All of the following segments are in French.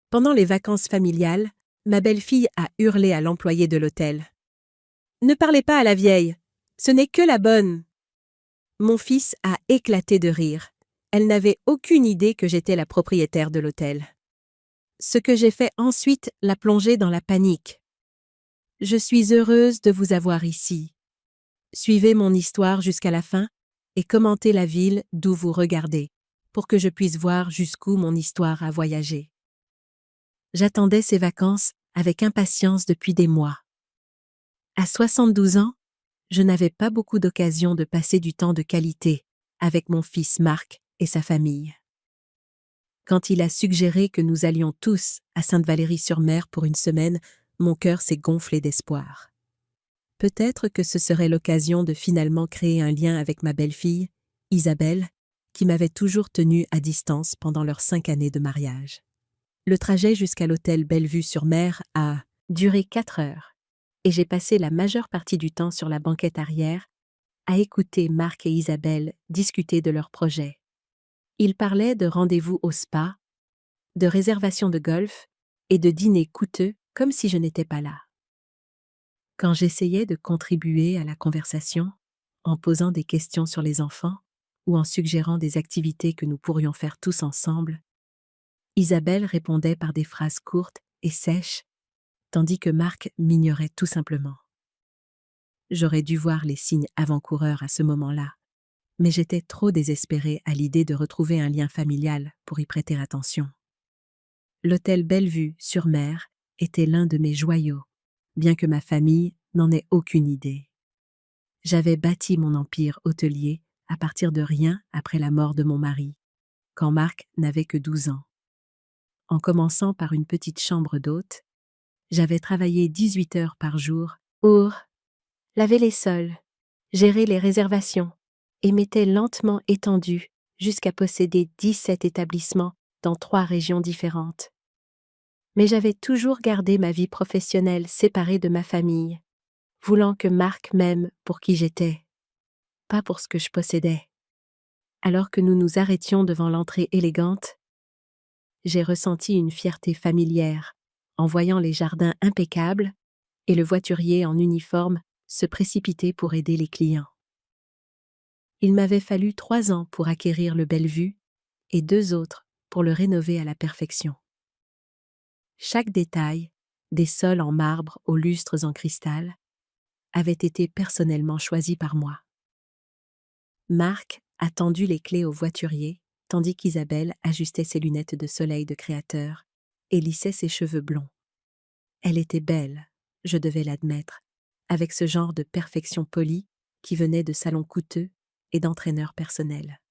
Pendant les vacances familiales, ma belle-fille a hurlé à l'employé de l'hôtel. « Ne parlez pas à la vieille, ce n'est que la bonne !» Mon fils a éclaté de rire. Elle n'avait aucune idée que j'étais la propriétaire de l'hôtel. Ce que j'ai fait ensuite l'a plongée dans la panique. Je suis heureuse de vous avoir ici. Suivez mon histoire jusqu'à la fin et commentez la ville d'où vous regardez, pour que je puisse voir jusqu'où mon histoire a voyagé. J'attendais ces vacances avec impatience depuis des mois. À 72 ans, je n'avais pas beaucoup d'occasions de passer du temps de qualité avec mon fils Marc et sa famille. Quand il a suggéré que nous allions tous à Sainte-Valery-sur-Mer pour une semaine, mon cœur s'est gonflé d'espoir. Peut-être que ce serait l'occasion de finalement créer un lien avec ma belle-fille, Isabelle, qui m'avait toujours tenue à distance pendant leurs 5 années de mariage. Le trajet jusqu'à l'hôtel Bellevue-sur-Mer a duré 4 heures, et j'ai passé la majeure partie du temps sur la banquette arrière à écouter Marc et Isabelle discuter de leurs projets. Ils parlaient de rendez-vous au spa, de réservations de golf et de dîners coûteux comme si je n'étais pas là. Quand j'essayais de contribuer à la conversation, en posant des questions sur les enfants ou en suggérant des activités que nous pourrions faire tous ensemble, Isabelle répondait par des phrases courtes et sèches, tandis que Marc m'ignorait tout simplement. J'aurais dû voir les signes avant-coureurs à ce moment-là, mais j'étais trop désespérée à l'idée de retrouver un lien familial pour y prêter attention. L'hôtel Bellevue-sur-Mer était l'un de mes joyaux, bien que ma famille n'en ait aucune idée. J'avais bâti mon empire hôtelier à partir de rien après la mort de mon mari, quand Marc n'avait que 12 ans. En commençant par une petite chambre d'hôte, j'avais travaillé 18 heures par jour pour laver les sols, gérer les réservations et m'étais lentement étendue jusqu'à posséder 17 établissements dans 3 régions différentes. Mais j'avais toujours gardé ma vie professionnelle séparée de ma famille, voulant que Marc m'aime pour qui j'étais, pas pour ce que je possédais. Alors que nous nous arrêtions devant l'entrée élégante, j'ai ressenti une fierté familière en voyant les jardins impeccables et le voiturier en uniforme se précipiter pour aider les clients. Il m'avait fallu 3 ans pour acquérir le Bellevue et 2 autres pour le rénover à la perfection. Chaque détail, des sols en marbre aux lustres en cristal, avait été personnellement choisi par moi. Marc a tendu les clés au voiturier, tandis qu'Isabelle ajustait ses lunettes de soleil de créateur et lissait ses cheveux blonds. Elle était belle, je devais l'admettre, avec ce genre de perfection polie qui venait de salons coûteux et d'entraîneurs personnels.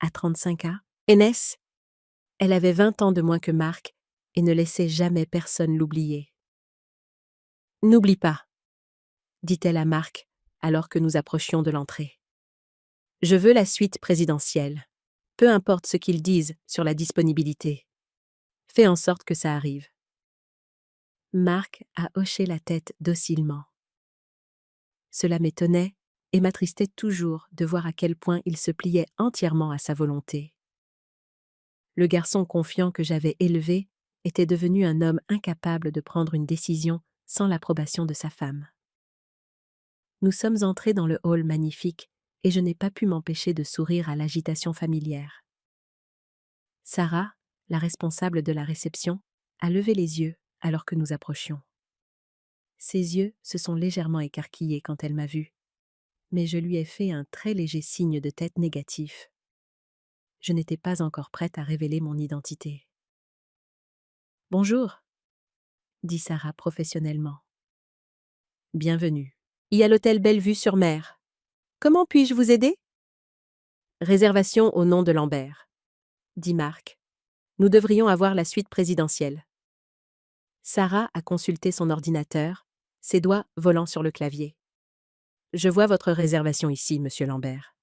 À 35 ans, Inès, elle avait 20 ans de moins que Marc et ne laissait jamais personne l'oublier. « N'oublie pas, » dit-elle à Marc alors que nous approchions de l'entrée. « Je veux la suite présidentielle, peu importe ce qu'ils disent sur la disponibilité. Fais en sorte que ça arrive. » Marc a hoché la tête docilement. Cela m'étonnait et m'attristait toujours de voir à quel point il se pliait entièrement à sa volonté. Le garçon confiant que j'avais élevé était devenu un homme incapable de prendre une décision sans l'approbation de sa femme. Nous sommes entrés dans le hall magnifique et je n'ai pas pu m'empêcher de sourire à l'agitation familière. Sarah, la responsable de la réception, a levé les yeux alors que nous approchions. Ses yeux se sont légèrement écarquillés quand elle m'a vue, mais je lui ai fait un très léger signe de tête négatif. Je n'étais pas encore prête à révéler mon identité. « Bonjour », dit Sarah professionnellement. « Bienvenue. Il y a l'hôtel Bellevue-sur-Mer. Comment puis-je vous aider ?»« Réservation au nom de Lambert », dit Marc. « Nous devrions avoir la suite présidentielle. » Sarah a consulté son ordinateur, ses doigts volant sur le clavier. « Je vois votre réservation ici, monsieur Lambert.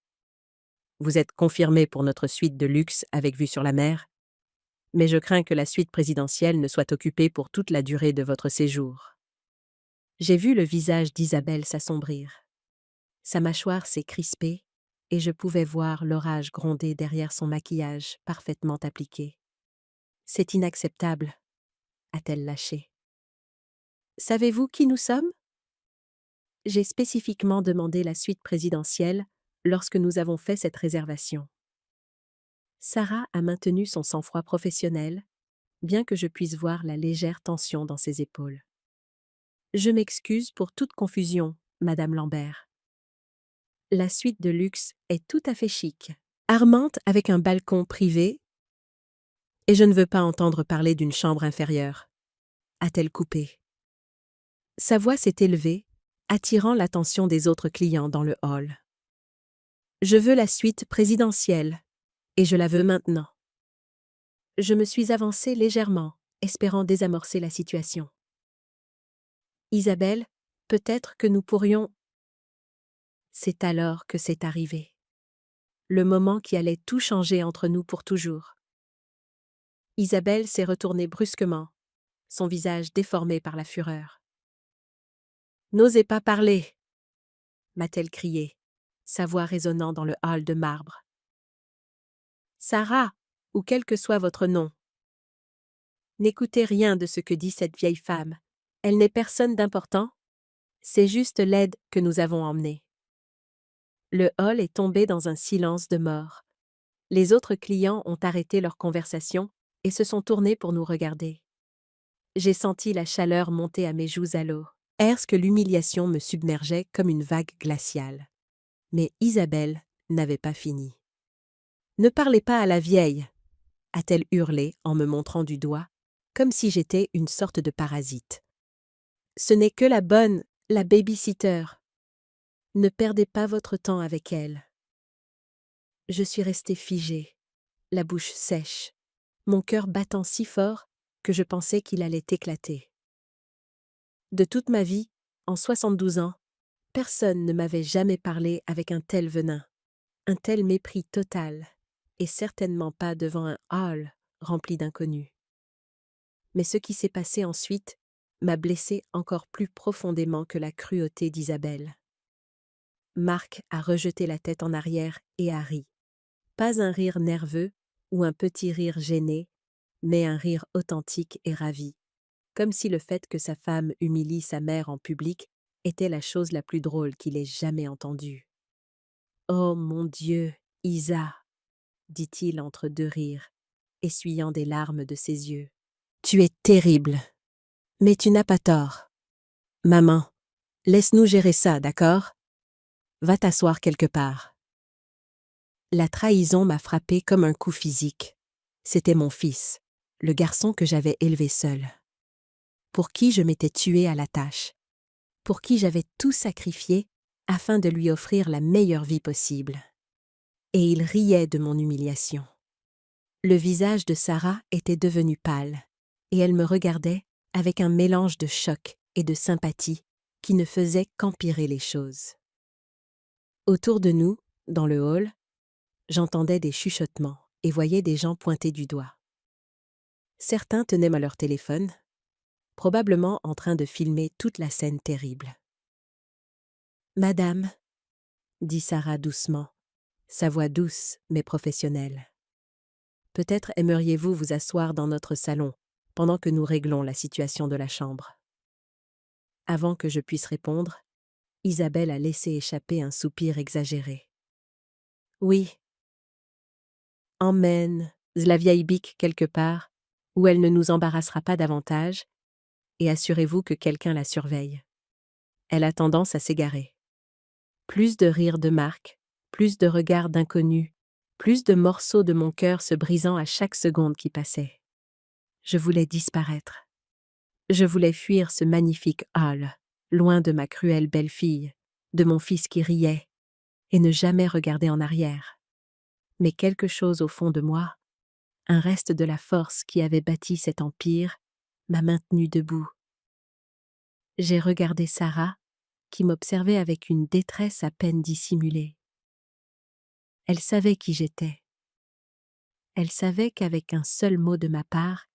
Vous êtes confirmé pour notre suite de luxe avec vue sur la mer, mais je crains que la suite présidentielle ne soit occupée pour toute la durée de votre séjour. » J'ai vu le visage d'Isabelle s'assombrir. Sa mâchoire s'est crispée et je pouvais voir l'orage gronder derrière son maquillage parfaitement appliqué. « C'est inacceptable », a-t-elle lâché. Savez-vous qui nous sommes? J'ai spécifiquement demandé la suite présidentielle lorsque nous avons fait cette réservation. Sarah a maintenu son sang-froid professionnel, bien que je puisse voir la légère tension dans ses épaules. Je m'excuse pour toute confusion, Madame Lambert. La suite de luxe est tout à fait chic, armante avec un balcon privé, et je ne veux pas entendre parler d'une chambre inférieure, a-t-elle coupé. Sa voix s'est élevée, attirant l'attention des autres clients dans le hall. Je veux la suite présidentielle, et je la veux maintenant. Je me suis avancée légèrement, espérant désamorcer la situation. Isabelle, peut-être que nous pourrions... C'est alors que c'est arrivé. Le moment qui allait tout changer entre nous pour toujours. Isabelle s'est retournée brusquement, son visage déformé par la fureur. « N'osez pas parler !» m'a-t-elle crié, sa voix résonnant dans le hall de marbre. « Sarah, ou quel que soit votre nom. N'écoutez rien de ce que dit cette vieille femme. Elle n'est personne d'important. C'est juste l'aide que nous avons emmenée. » Le hall est tombé dans un silence de mort. Les autres clients ont arrêté leur conversation et se sont tournés pour nous regarder. J'ai senti la chaleur monter à mes joues à l'eau. Que l'humiliation me submergeait comme une vague glaciale. Mais Isabelle n'avait pas fini. « Ne parlez pas à la vieille !» a-t-elle hurlé en me montrant du doigt, comme si j'étais une sorte de parasite. « Ce n'est que la bonne, la baby-sitter. Ne perdez pas votre temps avec elle. » Je suis restée figée, la bouche sèche, mon cœur battant si fort que je pensais qu'il allait éclater. De toute ma vie, en 72 ans, personne ne m'avait jamais parlé avec un tel venin, un tel mépris total, et certainement pas devant un hall rempli d'inconnus. Mais ce qui s'est passé ensuite m'a blessée encore plus profondément que la cruauté d'Isabelle. Marc a rejeté la tête en arrière et a ri. Pas un rire nerveux ou un petit rire gêné, mais un rire authentique et ravi, comme si le fait que sa femme humilie sa mère en public était la chose la plus drôle qu'il ait jamais entendue. « Oh mon Dieu, Isa !» dit-il entre deux rires, essuyant des larmes de ses yeux. « Tu es terrible, mais tu n'as pas tort. Maman, laisse-nous gérer ça, d'accord? Va t'asseoir quelque part. » La trahison m'a frappée comme un coup physique. C'était mon fils, le garçon que j'avais élevé seul, pour qui je m'étais tuée à la tâche, pour qui j'avais tout sacrifié afin de lui offrir la meilleure vie possible. Et il riait de mon humiliation. Le visage de Sarah était devenu pâle, et elle me regardait avec un mélange de choc et de sympathie qui ne faisait qu'empirer les choses. Autour de nous, dans le hall, j'entendais des chuchotements et voyais des gens pointer du doigt. Certains tenaient à leur téléphone, probablement en train de filmer toute la scène terrible. « Madame » dit Sarah doucement, sa voix douce mais professionnelle. « Peut-être aimeriez-vous vous asseoir dans notre salon pendant que nous réglons la situation de la chambre. » Avant que je puisse répondre, Isabelle a laissé échapper un soupir exagéré. « Oui. Emmène la vieille bique quelque part où elle ne nous embarrassera pas davantage et assurez-vous que quelqu'un la surveille. Elle a tendance à s'égarer. » Plus de rires de Marc, plus de regards d'inconnus, plus de morceaux de mon cœur se brisant à chaque seconde qui passait. Je voulais disparaître. Je voulais fuir ce magnifique hall, loin de ma cruelle belle-fille, de mon fils qui riait, et ne jamais regarder en arrière. Mais quelque chose au fond de moi, un reste de la force qui avait bâti cet empire, m'a maintenue debout. J'ai regardé Sarah, qui m'observait avec une détresse à peine dissimulée. Elle savait qui j'étais. Elle savait qu'avec un seul mot de ma part,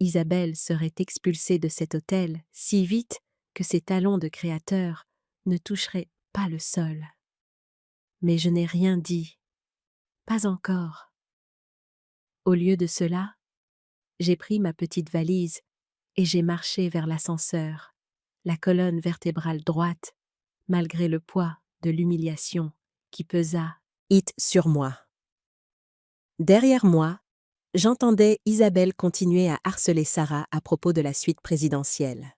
Isabelle serait expulsée de cet hôtel si vite que ses talons de créateur ne toucheraient pas le sol. Mais je n'ai rien dit. Pas encore. Au lieu de cela, j'ai pris ma petite valise et j'ai marché vers l'ascenseur, la colonne vertébrale droite, malgré le poids de l'humiliation qui pesa sur moi. Derrière moi, j'entendais Isabelle continuer à harceler Sarah à propos de la suite présidentielle.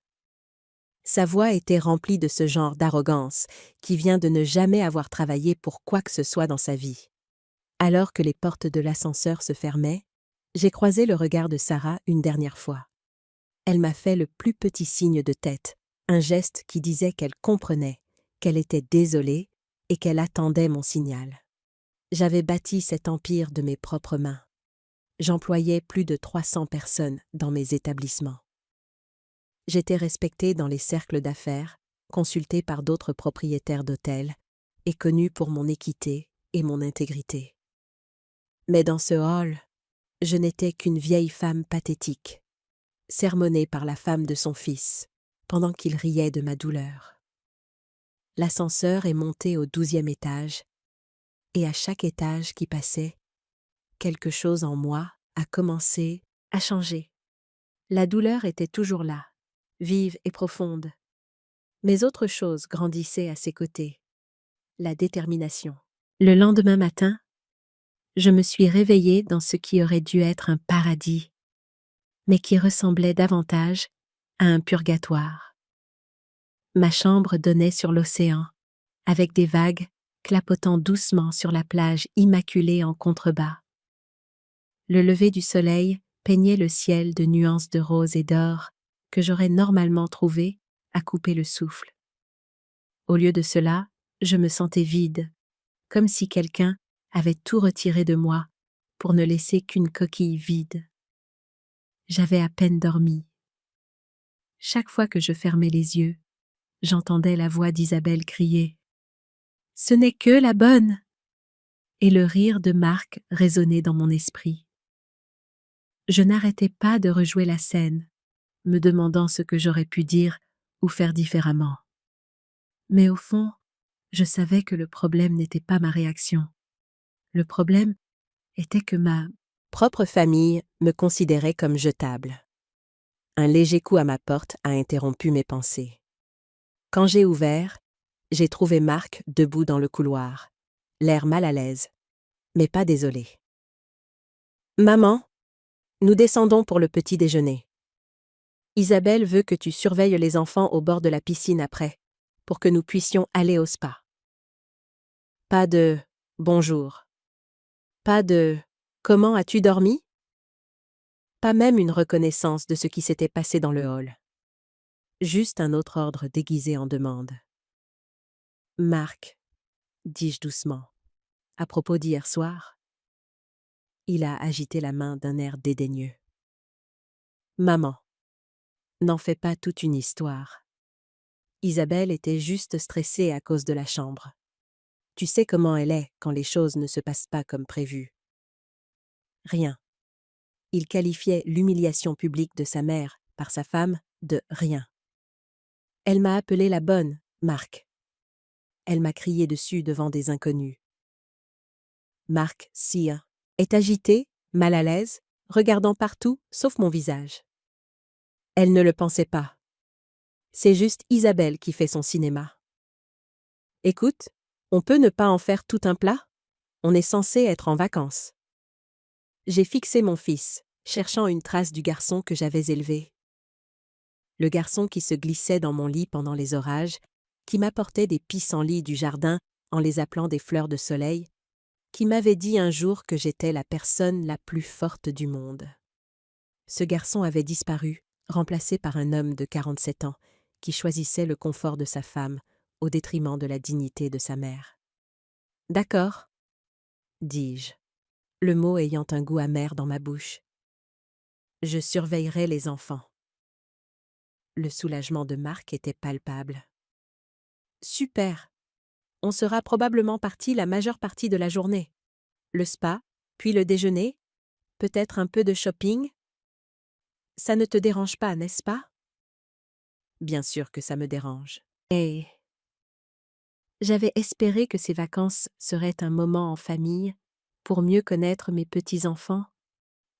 Sa voix était remplie de ce genre d'arrogance qui vient de ne jamais avoir travaillé pour quoi que ce soit dans sa vie. Alors que les portes de l'ascenseur se fermaient, j'ai croisé le regard de Sarah une dernière fois. Elle m'a fait le plus petit signe de tête, un geste qui disait qu'elle comprenait, qu'elle était désolée et qu'elle attendait mon signal. J'avais bâti cet empire de mes propres mains. J'employais plus de 300 personnes dans mes établissements. J'étais respectée dans les cercles d'affaires, consultée par d'autres propriétaires d'hôtels et connue pour mon équité et mon intégrité. Mais dans ce hall, je n'étais qu'une vieille femme pathétique, sermonnée par la femme de son fils, pendant qu'il riait de ma douleur. L'ascenseur est monté au 12e étage, et à chaque étage qui passait, quelque chose en moi a commencé à changer. La douleur était toujours là, vive et profonde. Mais autre chose grandissait à ses côtés, la détermination. Le lendemain matin, je me suis réveillée dans ce qui aurait dû être un paradis, mais qui ressemblait davantage à un purgatoire. Ma chambre donnait sur l'océan, avec des vagues clapotant doucement sur la plage immaculée en contrebas. Le lever du soleil peignait le ciel de nuances de rose et d'or que j'aurais normalement trouvées à couper le souffle. Au lieu de cela, je me sentais vide, comme si quelqu'un avait tout retiré de moi pour ne laisser qu'une coquille vide. J'avais à peine dormi. Chaque fois que je fermais les yeux, j'entendais la voix d'Isabelle crier « Ce n'est que la bonne !» et le rire de Marc résonnait dans mon esprit. Je n'arrêtais pas de rejouer la scène, me demandant ce que j'aurais pu dire ou faire différemment. Mais au fond, je savais que le problème n'était pas ma réaction. Le problème était que ma propre famille me considérait comme jetable. Un léger coup à ma porte a interrompu mes pensées. Quand j'ai ouvert, j'ai trouvé Marc debout dans le couloir, l'air mal à l'aise, mais pas désolé. « Maman, nous descendons pour le petit déjeuner. Isabelle veut que tu surveilles les enfants au bord de la piscine après, pour que nous puissions aller au spa. » Pas de « bonjour ». Pas de « comment as-tu dormi ?» Pas même une reconnaissance de ce qui s'était passé dans le hall. Juste un autre ordre déguisé en demande. « Marc, » dis-je doucement, « à propos d'hier soir ?» Il a agité la main d'un air dédaigneux. « Maman, n'en fais pas toute une histoire. Isabelle était juste stressée à cause de la chambre. Tu sais comment elle est quand les choses ne se passent pas comme prévu. » Rien. Il qualifiait l'humiliation publique de sa mère par sa femme de rien. Elle m'a appelée la bonne, Marc. Elle m'a crié dessus devant des inconnus. Marc, sire, est agité, mal à l'aise, regardant partout sauf mon visage. Elle ne le pensait pas. C'est juste Isabelle qui fait son cinéma. Écoute, on peut ne pas en faire tout un plat? On est censé être en vacances. J'ai fixé mon fils, cherchant une trace du garçon que j'avais élevé. Le garçon qui se glissait dans mon lit pendant les orages, qui m'apportait des pissenlits du jardin en les appelant des fleurs de soleil, qui m'avait dit un jour que j'étais la personne la plus forte du monde. Ce garçon avait disparu, remplacé par un homme de 47 ans, qui choisissait le confort de sa femme au détriment de la dignité de sa mère. « D'accord, » dis-je, le mot ayant un goût amer dans ma bouche. « Je surveillerai les enfants. » Le soulagement de Marc était palpable. « Super! On sera probablement partis la majeure partie de la journée. Le spa, puis le déjeuner, peut-être un peu de shopping. Ça ne te dérange pas, n'est-ce pas? » Bien sûr que ça me dérange. Et j'avais espéré que ces vacances seraient un moment en famille pour mieux connaître mes petits-enfants,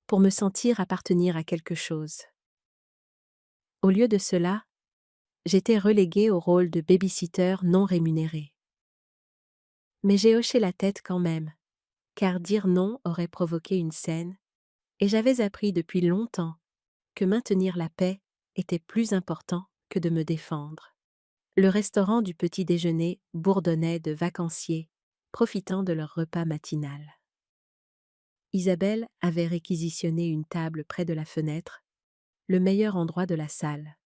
pour me sentir appartenir à quelque chose. Au lieu de cela, j'étais reléguée au rôle de baby-sitter non rémunéré. Mais j'ai hoché la tête quand même, car dire non aurait provoqué une scène, et j'avais appris depuis longtemps que maintenir la paix était plus important que de me défendre. Le restaurant du petit déjeuner bourdonnait de vacanciers, profitant de leur repas matinal. Isabelle avait réquisitionné une table près de la fenêtre, le meilleur endroit de la salle,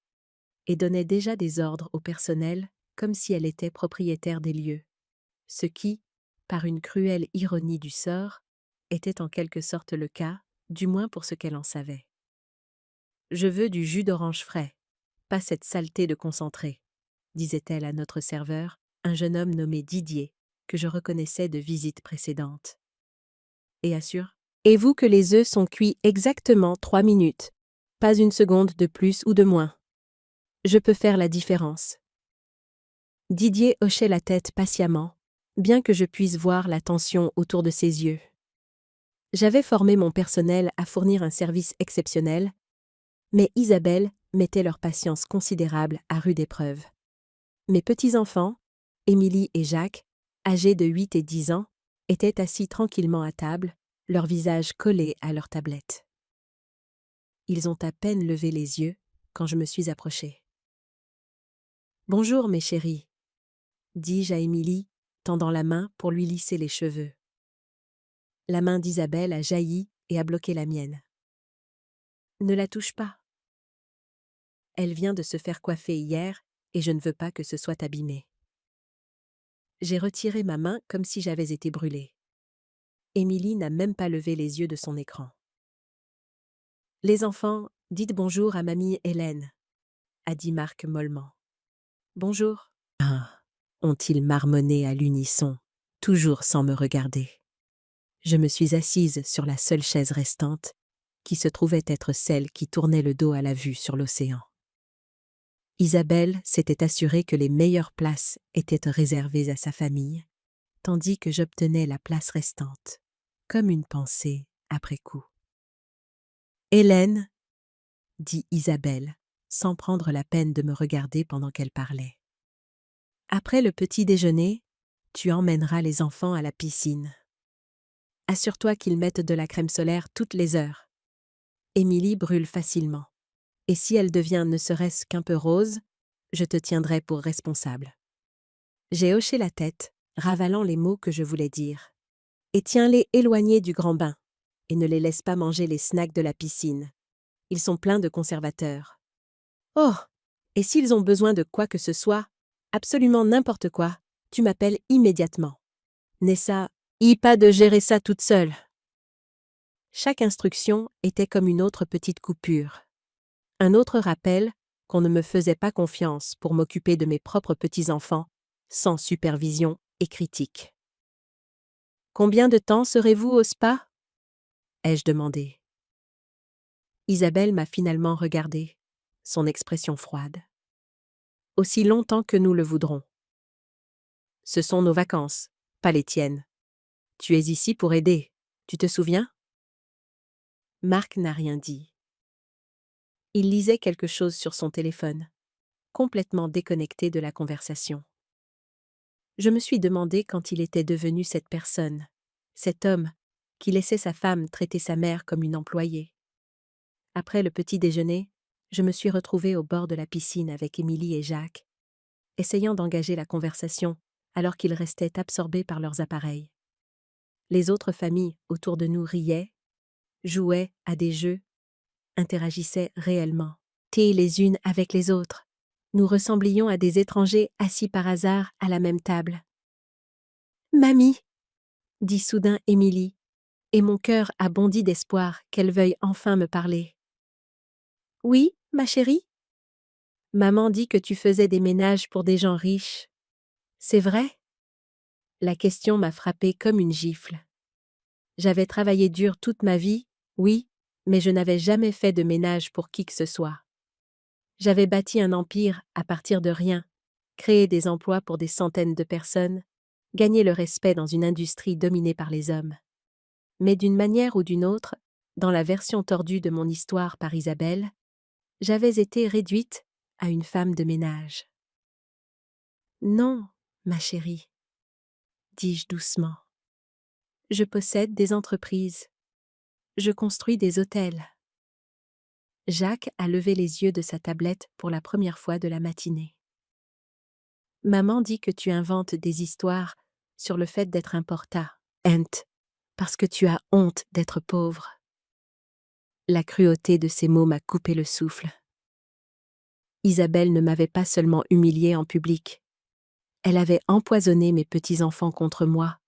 et donnait déjà des ordres au personnel comme si elle était propriétaire des lieux, ce qui, par une cruelle ironie du sort, était en quelque sorte le cas, du moins pour ce qu'elle en savait. « Je veux du jus d'orange frais, pas cette saleté de concentré », disait-elle à notre serveur, un jeune homme nommé Didier, que je reconnaissais de visites précédentes. Et assure, « Et vous que les œufs sont cuits exactement 3 minutes, pas une seconde de plus ou de moins. Je peux faire la différence. » Didier hochait la tête patiemment, bien que je puisse voir la tension autour de ses yeux. J'avais formé mon personnel à fournir un service exceptionnel, mais Isabelle mettait leur patience considérable à rude épreuve. Mes petits-enfants, Émilie et Jacques, âgés de 8 et 10 ans, étaient assis tranquillement à table, leurs visages collés à leur tablette. Ils ont à peine levé les yeux quand je me suis approchée. « Bonjour, mes chéris », dis-je à Émilie, tendant la main pour lui lisser les cheveux. La main d'Isabelle a jailli et a bloqué la mienne. « Ne la touche pas. Elle vient de se faire coiffer hier et je ne veux pas que ce soit abîmé. » J'ai retiré ma main comme si j'avais été brûlée. Émilie n'a même pas levé les yeux de son écran. « Les enfants, dites bonjour à mamie Hélène, » a dit Marc mollement. « Bonjour. » Ah, ont-ils marmonné à l'unisson, toujours sans me regarder. Je me suis assise sur la seule chaise restante, qui se trouvait être celle qui tournait le dos à la vue sur l'océan. Isabelle s'était assurée que les meilleures places étaient réservées à sa famille, tandis que j'obtenais la place restante, comme une pensée après coup. « Hélène, » dit Isabelle, sans prendre la peine de me regarder pendant qu'elle parlait. « Après le petit déjeuner, tu emmèneras les enfants à la piscine. Assure-toi qu'ils mettent de la crème solaire toutes les heures. Émilie brûle facilement, et si elle devient ne serait-ce qu'un peu rose, je te tiendrai pour responsable. » J'ai hoché la tête, ravalant les mots que je voulais dire. « Et tiens-les éloignés du grand bain, et ne les laisse pas manger les snacks de la piscine. Ils sont pleins de conservateurs. Oh, et s'ils ont besoin de quoi que ce soit, absolument n'importe quoi, tu m'appelles immédiatement. Nessa, pas de gérer ça toute seule. » Chaque instruction était comme une autre petite coupure. Un autre rappel qu'on ne me faisait pas confiance pour m'occuper de mes propres petits-enfants, sans supervision et critique. « Combien de temps serez-vous au spa ?» ai-je demandé. Isabelle m'a finalement regardée, son expression froide. « Aussi longtemps que nous le voudrons. Ce sont nos vacances, pas les tiennes. Tu es ici pour aider, tu te souviens ?» Marc n'a rien dit. Il lisait quelque chose sur son téléphone, complètement déconnecté de la conversation. Je me suis demandé quand il était devenu cette personne, cet homme qui laissait sa femme traiter sa mère comme une employée. Après le petit déjeuner, je me suis retrouvée au bord de la piscine avec Émilie et Jacques, essayant d'engager la conversation alors qu'ils restaient absorbés par leurs appareils. Les autres familles autour de nous riaient, jouaient à des jeux, interagissaient réellement, les unes avec les autres. Nous ressemblions à des étrangers assis par hasard à la même table. « Mamie !» dit soudain Émilie, et mon cœur a bondi d'espoir qu'elle veuille enfin me parler. « Oui, ma chérie ? Maman dit que tu faisais des ménages pour des gens riches. C'est vrai ?» La question m'a frappée comme une gifle. J'avais travaillé dur toute ma vie, oui, mais je n'avais jamais fait de ménage pour qui que ce soit. J'avais bâti un empire à partir de rien, créé des emplois pour des centaines de personnes, gagné le respect dans une industrie dominée par les hommes. Mais d'une manière ou d'une autre, dans la version tordue de mon histoire par Isabelle, J'avais été réduite à une femme de ménage. Non, ma chérie, dis-je doucement. Je possède des entreprises. Je construis des hôtels. Jacques a levé les yeux de sa tablette pour la première fois de la matinée. Maman dit que tu inventes des histoires sur le fait d'être un porta, Ent, parce que tu as honte d'être pauvre. La cruauté de ces mots m'a coupé le souffle. Isabelle ne m'avait pas seulement humiliée en public. Elle avait empoisonné mes petits-enfants contre moi,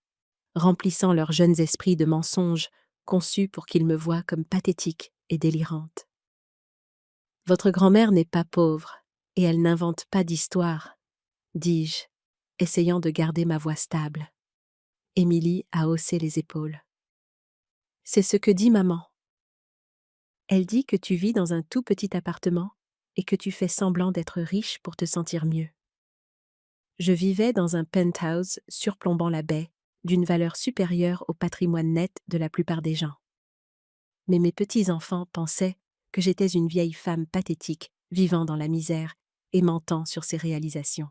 remplissant leurs jeunes esprits de mensonges conçus pour qu'ils me voient comme pathétique et délirante. Votre grand-mère n'est pas pauvre, et elle n'invente pas d'histoire, dis-je, essayant de garder ma voix stable. Émilie a haussé les épaules. C'est ce que dit maman. Elle dit que tu vis dans un tout petit appartement et que tu fais semblant d'être riche pour te sentir mieux. Je vivais dans un penthouse surplombant la baie, d'une valeur supérieure au patrimoine net de la plupart des gens. Mais mes petits-enfants pensaient que j'étais une vieille femme pathétique, vivant dans la misère et mentant sur ses réalisations.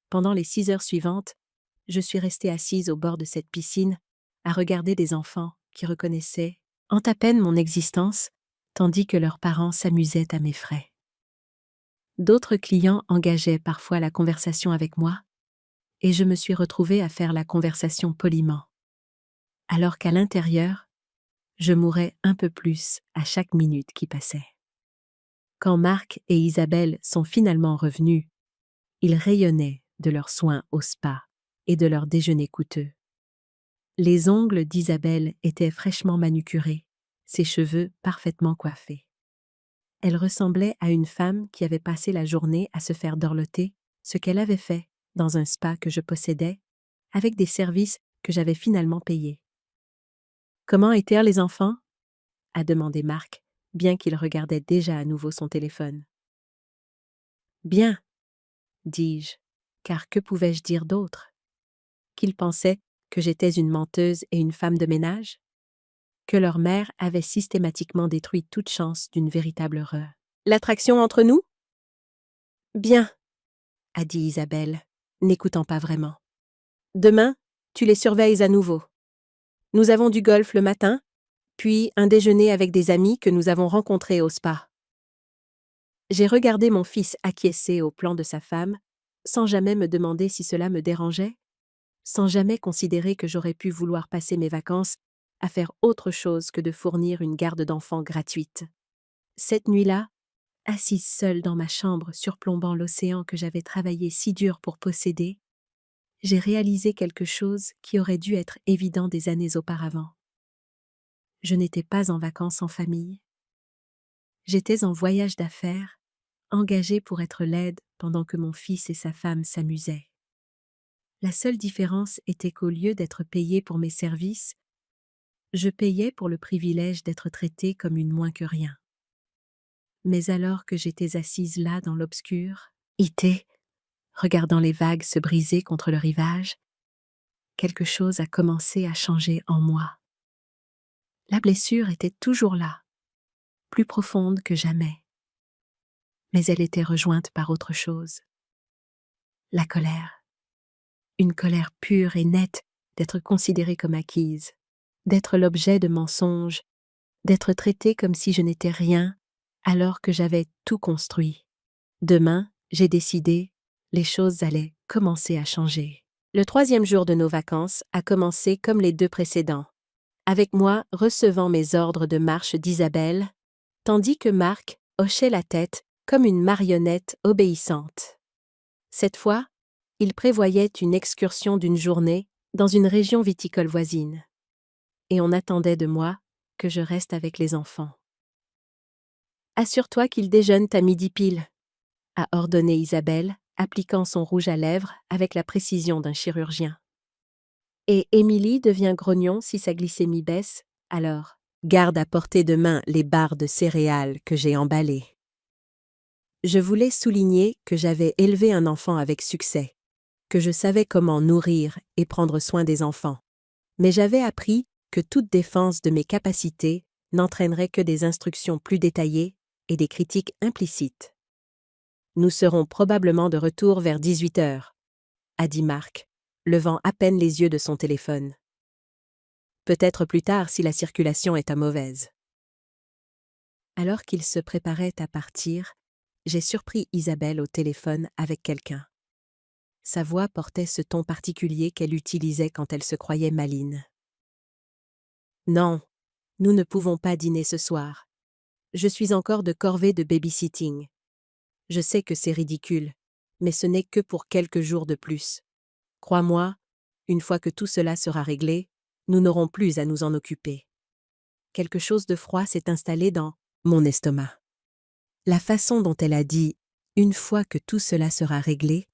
Pendant les 6 heures suivantes, je suis restée assise au bord de cette piscine, à regarder des enfants qui reconnaissaient à peine mon existence, tandis que leurs parents s'amusaient à mes frais. D'autres clients engageaient parfois la conversation avec moi, et je me suis retrouvée à faire la conversation poliment, alors qu'à l'intérieur, je mourais un peu plus à chaque minute qui passait. Quand Marc et Isabelle sont finalement revenus, ils rayonnaient de leurs soins au spa et de leur déjeuner coûteux. Les ongles d'Isabelle étaient fraîchement manucurés, ses cheveux parfaitement coiffés. Elle ressemblait à une femme qui avait passé la journée à se faire dorloter, ce qu'elle avait fait dans un spa que je possédais, avec des services que j'avais finalement payés. « Comment étaient les enfants ?» a demandé Marc, bien qu'il regardait déjà à nouveau son téléphone. « Bien, dis-je, car que pouvais-je dire d'autre? Qu'ils pensaient que j'étais une menteuse et une femme de ménage? Que leur mère avait systématiquement détruit toute chance d'une véritable heureux. L'attraction entre nous? Bien, a dit Isabelle, n'écoutant pas vraiment. Demain, tu les surveilles à nouveau. Nous avons du golf le matin, puis un déjeuner avec des amis que nous avons rencontrés au spa. J'ai regardé mon fils acquiescer au plan de sa femme, sans jamais me demander si cela me dérangeait, sans jamais considérer que j'aurais pu vouloir passer mes vacances à faire autre chose que de fournir une garde d'enfants gratuite. Cette nuit-là, assise seule dans ma chambre surplombant l'océan que j'avais travaillé si dur pour posséder, j'ai réalisé quelque chose qui aurait dû être évident des années auparavant. Je n'étais pas en vacances en famille. J'étais en voyage d'affaires, engagée pour être laide pendant que mon fils et sa femme s'amusaient. La seule différence était qu'au lieu d'être payée pour mes services, je payais pour le privilège d'être traitée comme une moins que rien. Mais alors que j'étais assise là dans l'obscur, regardant les vagues se briser contre le rivage, quelque chose a commencé à changer en moi. La blessure était toujours là, plus profonde que jamais. Mais elle était rejointe par autre chose. La colère. Une colère pure et nette d'être considérée comme acquise, d'être l'objet de mensonges, d'être traitée comme si je n'étais rien, alors que j'avais tout construit. Demain, j'ai décidé, les choses allaient commencer à changer. Le 3e jour de nos vacances a commencé comme les 2 précédents, avec moi recevant mes ordres de marche d'Isabelle, tandis que Marc hochait la tête comme une marionnette obéissante. Cette fois, il prévoyait une excursion d'une journée dans une région viticole voisine, et on attendait de moi que je reste avec les enfants. « Assure-toi qu'ils déjeunent à midi pile », a ordonné Isabelle, appliquant son rouge à lèvres avec la précision d'un chirurgien. Et Émilie devient grognon si sa glycémie baisse, alors garde à portée de main les barres de céréales que j'ai emballées. Je voulais souligner que j'avais élevé un enfant avec succès, que je savais comment nourrir et prendre soin des enfants, mais j'avais appris que toute défense de mes capacités n'entraînerait que des instructions plus détaillées et des critiques implicites. « Nous serons probablement de retour vers 18 heures, a dit Mark, levant à peine les yeux de son téléphone. Peut-être plus tard si la circulation est à mauvaise. Alors qu'il se préparait à partir, j'ai surpris Isabelle au téléphone avec quelqu'un. Sa voix portait ce ton particulier qu'elle utilisait quand elle se croyait maline. « Non, nous ne pouvons pas dîner ce soir. Je suis encore de corvée de babysitting. Je sais que c'est ridicule, mais ce n'est que pour quelques jours de plus. Crois-moi, une fois que tout cela sera réglé, nous n'aurons plus à nous en occuper. » Quelque chose de froid s'est installé dans mon estomac. La façon dont elle a dit « une fois que tout cela sera réglé »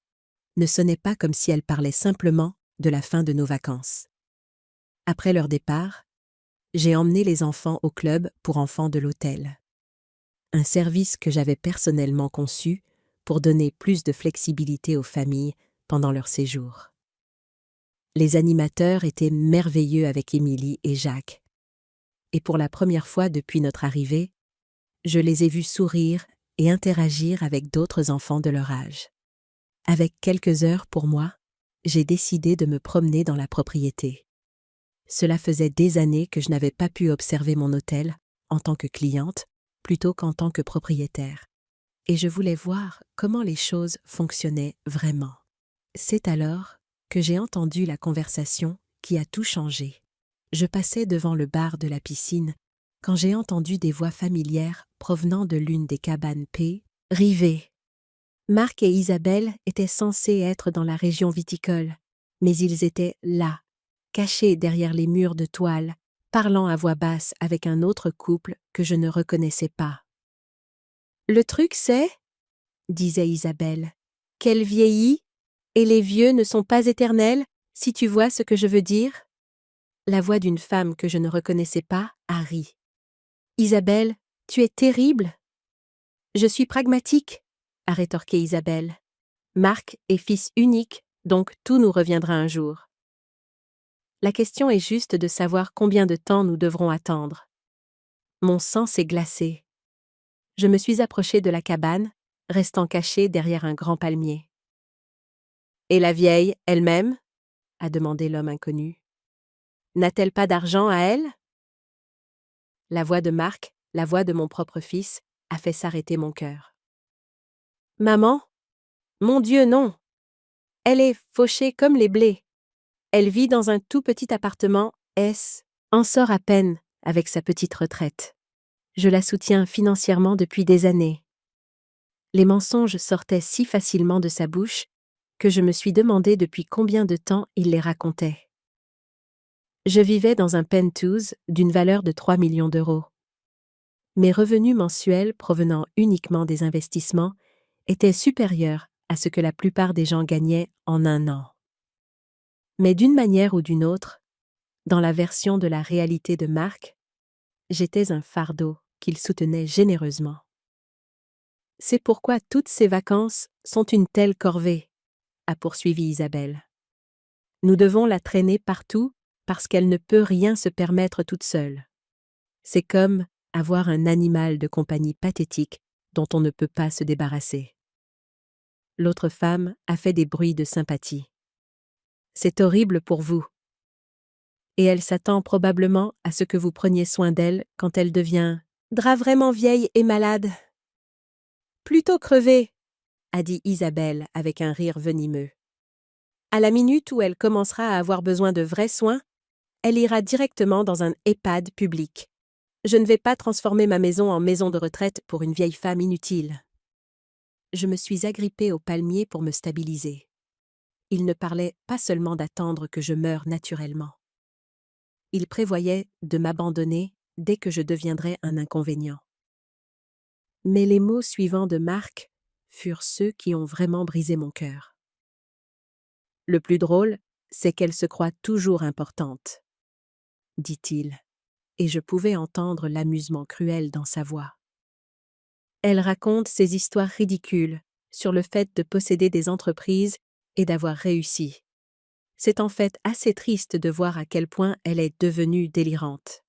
ne sonnait pas comme si elle parlait simplement de la fin de nos vacances. Après leur départ, j'ai emmené les enfants au club pour enfants de l'hôtel. Un service que j'avais personnellement conçu pour donner plus de flexibilité aux familles pendant leur séjour. Les animateurs étaient merveilleux avec Émilie et Jacques. Et pour la première fois depuis notre arrivée, je les ai vus sourire et interagir avec d'autres enfants de leur âge. Avec quelques heures pour moi, j'ai décidé de me promener dans la propriété. Cela faisait des années que je n'avais pas pu observer mon hôtel en tant que cliente plutôt qu'en tant que propriétaire. Et je voulais voir comment les choses fonctionnaient vraiment. C'est alors que j'ai entendu la conversation qui a tout changé. Je passais devant le bar de la piscine quand j'ai entendu des voix familières provenant de l'une des cabanes P. Rivées. Marc et Isabelle étaient censés être dans la région viticole, mais ils étaient là, cachés derrière les murs de toile, parlant à voix basse avec un autre couple que je ne reconnaissais pas. « Le truc c'est, disait Isabelle, qu'elle vieillit, et les vieux ne sont pas éternels, si tu vois ce que je veux dire. » La voix d'une femme que je ne reconnaissais pas a ri. « Isabelle, tu es terrible. »« Je suis pragmatique, » a rétorqué Isabelle. « Marc est fils unique, donc tout nous reviendra un jour. La question est juste de savoir combien de temps nous devrons attendre. » Mon sang s'est glacé. Je me suis approchée de la cabane, restant cachée derrière un grand palmier. « Et la vieille, elle-même » a demandé l'homme inconnu. « N'a-t-elle pas d'argent à elle ?» La voix de Marc, la voix de mon propre fils, a fait s'arrêter mon cœur. « Maman ? Mon Dieu, non ! Elle est fauchée comme les blés. Elle vit dans un tout petit appartement, en sort à peine avec sa petite retraite. Je la soutiens financièrement depuis des années. » Les mensonges sortaient si facilement de sa bouche que je me suis demandé depuis combien de temps il les racontait. Je vivais dans un penthouse d'une valeur de 3 millions d'euros. Mes revenus mensuels provenant uniquement des investissements étaient supérieurs à ce que la plupart des gens gagnaient en un an. Mais d'une manière ou d'une autre, dans la version de la réalité de Marc, j'étais un fardeau qu'il soutenait généreusement. « C'est pourquoi toutes ces vacances sont une telle corvée, » a poursuivi Isabelle. « Nous devons la traîner partout parce qu'elle ne peut rien se permettre toute seule. C'est comme avoir un animal de compagnie pathétique dont on ne peut pas se débarrasser. » L'autre femme a fait des bruits de sympathie. « C'est horrible pour vous. Et elle s'attend probablement à ce que vous preniez soin d'elle quand elle devient vraiment vieille et malade. »« Plutôt crevée, » a dit Isabelle avec un rire venimeux. « À la minute où elle commencera à avoir besoin de vrais soins, elle ira directement dans un EHPAD public. Je ne vais pas transformer ma maison en maison de retraite pour une vieille femme inutile. » Je me suis agrippée au palmier pour me stabiliser. Il ne parlait pas seulement d'attendre que je meure naturellement. Il prévoyait de m'abandonner dès que je deviendrais un inconvénient. Mais les mots suivants de Marc furent ceux qui ont vraiment brisé mon cœur. « Le plus drôle, c'est qu'elle se croit toujours importante, » dit-il, et je pouvais entendre l'amusement cruel dans sa voix. Elle raconte ses histoires ridicules sur le fait de posséder des entreprises et d'avoir réussi. C'est en fait assez triste de voir à quel point elle est devenue délirante.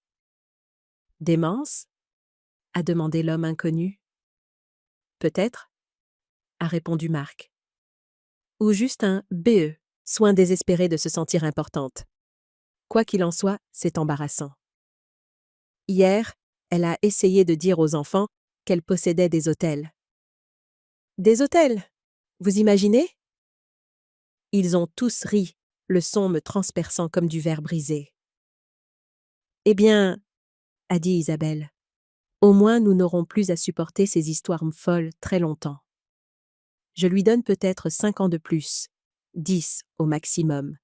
« Démence » a demandé l'homme inconnu. peut-être, a répondu Marc. Ou juste un BE, soin désespéré de se sentir importante. Quoi qu'il en soit, c'est embarrassant. Hier, elle a essayé de dire aux enfants qu'elle possédait des hôtels. Des hôtels? Vous imaginez? Ils ont tous ri, le son me transperçant comme du verre brisé. Eh bien, a dit Isabelle, au moins nous n'aurons plus à supporter ces histoires folles très longtemps. Je lui donne peut-être 5 ans de plus, 10 au maximum.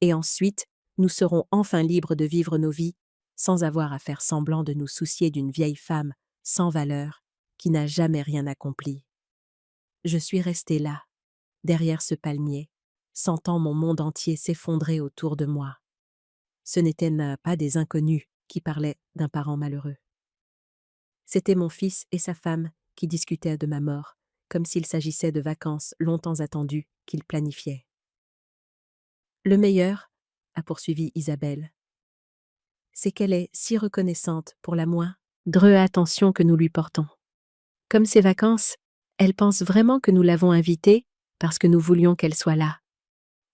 Et ensuite, nous serons enfin libres de vivre nos vies sans avoir à faire semblant de nous soucier d'une vieille femme sans valeur qui n'a jamais rien accompli. Je suis restée là, derrière ce palmier, sentant mon monde entier s'effondrer autour de moi. Ce n'étaient pas des inconnus qui parlaient d'un parent malheureux. C'était mon fils et sa femme qui discutaient de ma mort, comme s'il s'agissait de vacances longtemps attendues qu'ils planifiaient. Le meilleur, a poursuivi Isabelle, c'est qu'elle est si reconnaissante pour la moindre attention que nous lui portons. Comme ces vacances, elle pense vraiment que nous l'avons invitée parce que nous voulions qu'elle soit là.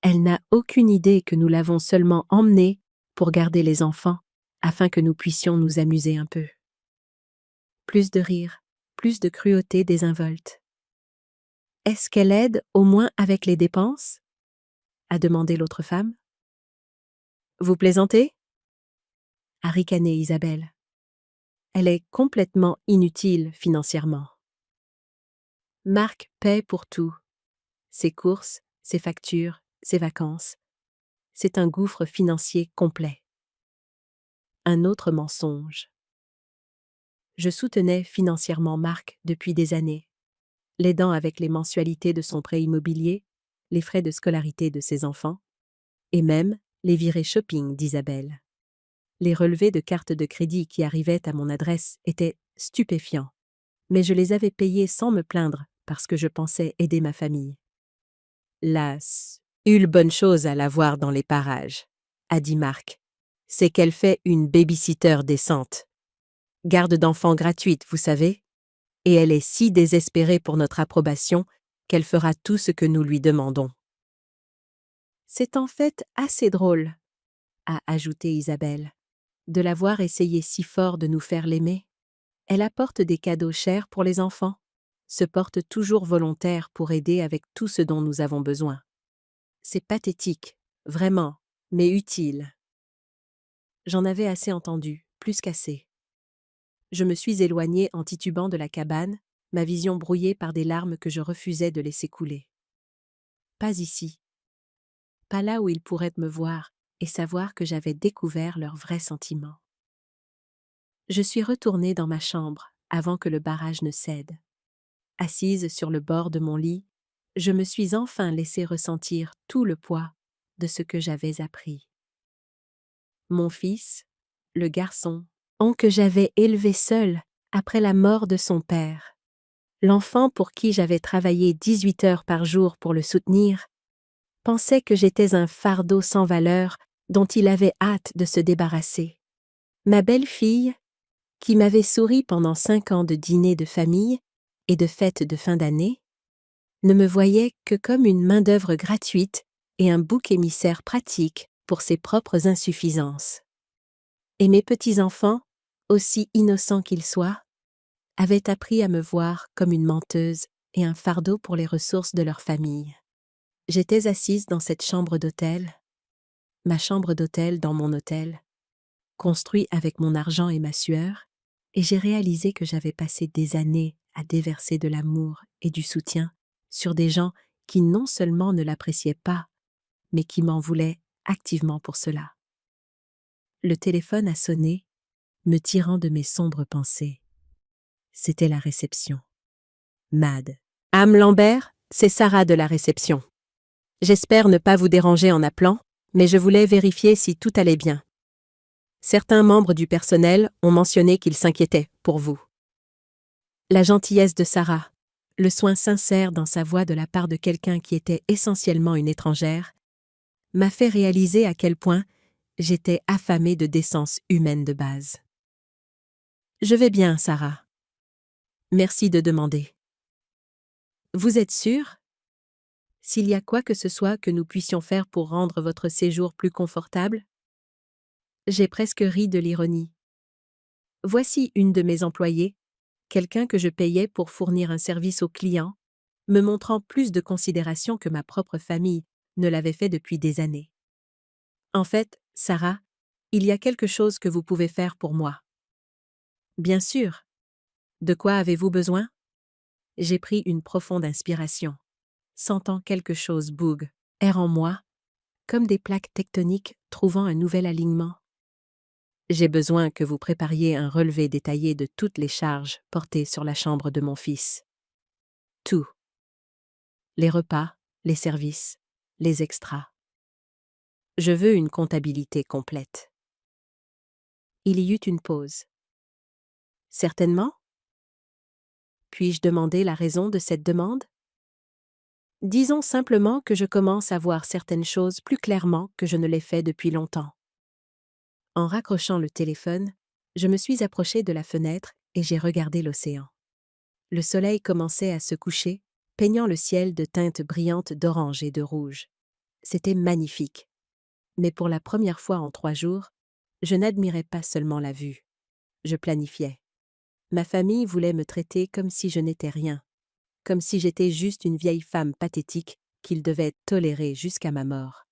Elle n'a aucune idée que nous l'avons seulement emmenée pour garder les enfants, afin que nous puissions nous amuser un peu. Plus de rire, plus de cruauté désinvolte. Est-ce qu'elle aide au moins avec les dépenses? A demandé l'autre femme. Vous plaisantez? A ricané Isabelle. Elle est complètement inutile financièrement. Marc paie pour tout. Ses courses, ses factures, ses vacances. C'est un gouffre financier complet. Un autre mensonge. Je soutenais financièrement Marc depuis des années, l'aidant avec les mensualités de son prêt immobilier, les frais de scolarité de ses enfants, et même les virées shopping d'Isabelle. Les relevés de cartes de crédit qui arrivaient à mon adresse étaient stupéfiants, mais je les avais payés sans me plaindre parce que je pensais aider ma famille. La seule bonne chose à la voir dans les parages, a dit Marc, c'est qu'elle fait une baby-sitter décente. Garde d'enfants gratuite, vous savez, et elle est si désespérée pour notre approbation qu'elle fera tout ce que nous lui demandons. C'est en fait assez drôle, a ajouté Isabelle, de la voir essayer si fort de nous faire l'aimer. Elle apporte des cadeaux chers pour les enfants, se porte toujours volontaire pour aider avec tout ce dont nous avons besoin. C'est pathétique, vraiment, mais utile. J'en avais assez entendu, plus qu'assez. Je me suis éloignée en titubant de la cabane, ma vision brouillée par des larmes que je refusais de laisser couler. Pas ici. Pas là où ils pourraient me voir et savoir que j'avais découvert leurs vrais sentiments. Je suis retournée dans ma chambre avant que le barrage ne cède. Assise sur le bord de mon lit, je me suis enfin laissé ressentir tout le poids de ce que j'avais appris. Mon fils, le garçon, que j'avais élevé seul après la mort de son père, l'enfant pour qui j'avais travaillé 18 heures par jour pour le soutenir, pensait que j'étais un fardeau sans valeur dont il avait hâte de se débarrasser. Ma belle-fille, qui m'avait souri pendant 5 ans de dîners de famille et de fêtes de fin d'année, ne me voyait que comme une main-d'œuvre gratuite et un bouc émissaire pratique pour ses propres insuffisances. Et mes petits-enfants, aussi innocents qu'ils soient, avaient appris à me voir comme une menteuse et un fardeau pour les ressources de leur famille. J'étais assise dans cette chambre d'hôtel, ma chambre d'hôtel dans mon hôtel, construit avec mon argent et ma sueur, et j'ai réalisé que j'avais passé des années à déverser de l'amour et du soutien sur des gens qui non seulement ne l'appréciaient pas, mais qui m'en voulaient activement pour cela. Le téléphone a sonné, me tirant de mes sombres pensées. C'était la réception. Mad. Am Lambert, c'est Sarah de la réception. J'espère ne pas vous déranger en appelant, mais je voulais vérifier si tout allait bien. Certains membres du personnel ont mentionné qu'ils s'inquiétaient pour vous. La gentillesse de Sarah, le soin sincère dans sa voix de la part de quelqu'un qui était essentiellement une étrangère, m'a fait réaliser à quel point j'étais affamée de décence humaine de base. Je vais bien, Sarah. Merci de demander. Vous êtes sûr? S'il y a quoi que ce soit que nous puissions faire pour rendre votre séjour plus confortable? J'ai presque ri de l'ironie. Voici une de mes employées, quelqu'un que je payais pour fournir un service aux clients, me montrant plus de considération que ma propre famille ne l'avait fait depuis des années. En fait, Sarah, il y a quelque chose que vous pouvez faire pour moi. Bien sûr. De quoi avez-vous besoin? J'ai pris une profonde inspiration, sentant quelque chose bouge, erre en moi, comme des plaques tectoniques trouvant un nouvel alignement. J'ai besoin que vous prépariez un relevé détaillé de toutes les charges portées sur la chambre de mon fils. Tout. Les repas, les services, les extras. Je veux une comptabilité complète. Il y eut une pause. Certainement? Puis-je demander la raison de cette demande? Disons simplement que je commence à voir certaines choses plus clairement que je ne l'ai fait depuis longtemps. En raccrochant le téléphone, je me suis approchée de la fenêtre et j'ai regardé l'océan. Le soleil commençait à se coucher, peignant le ciel de teintes brillantes d'orange et de rouge. C'était magnifique. Mais pour la première fois en 3 jours, je n'admirais pas seulement la vue. Je planifiais. Ma famille voulait me traiter comme si je n'étais rien, comme si j'étais juste une vieille femme pathétique qu'ils devaient tolérer jusqu'à ma mort.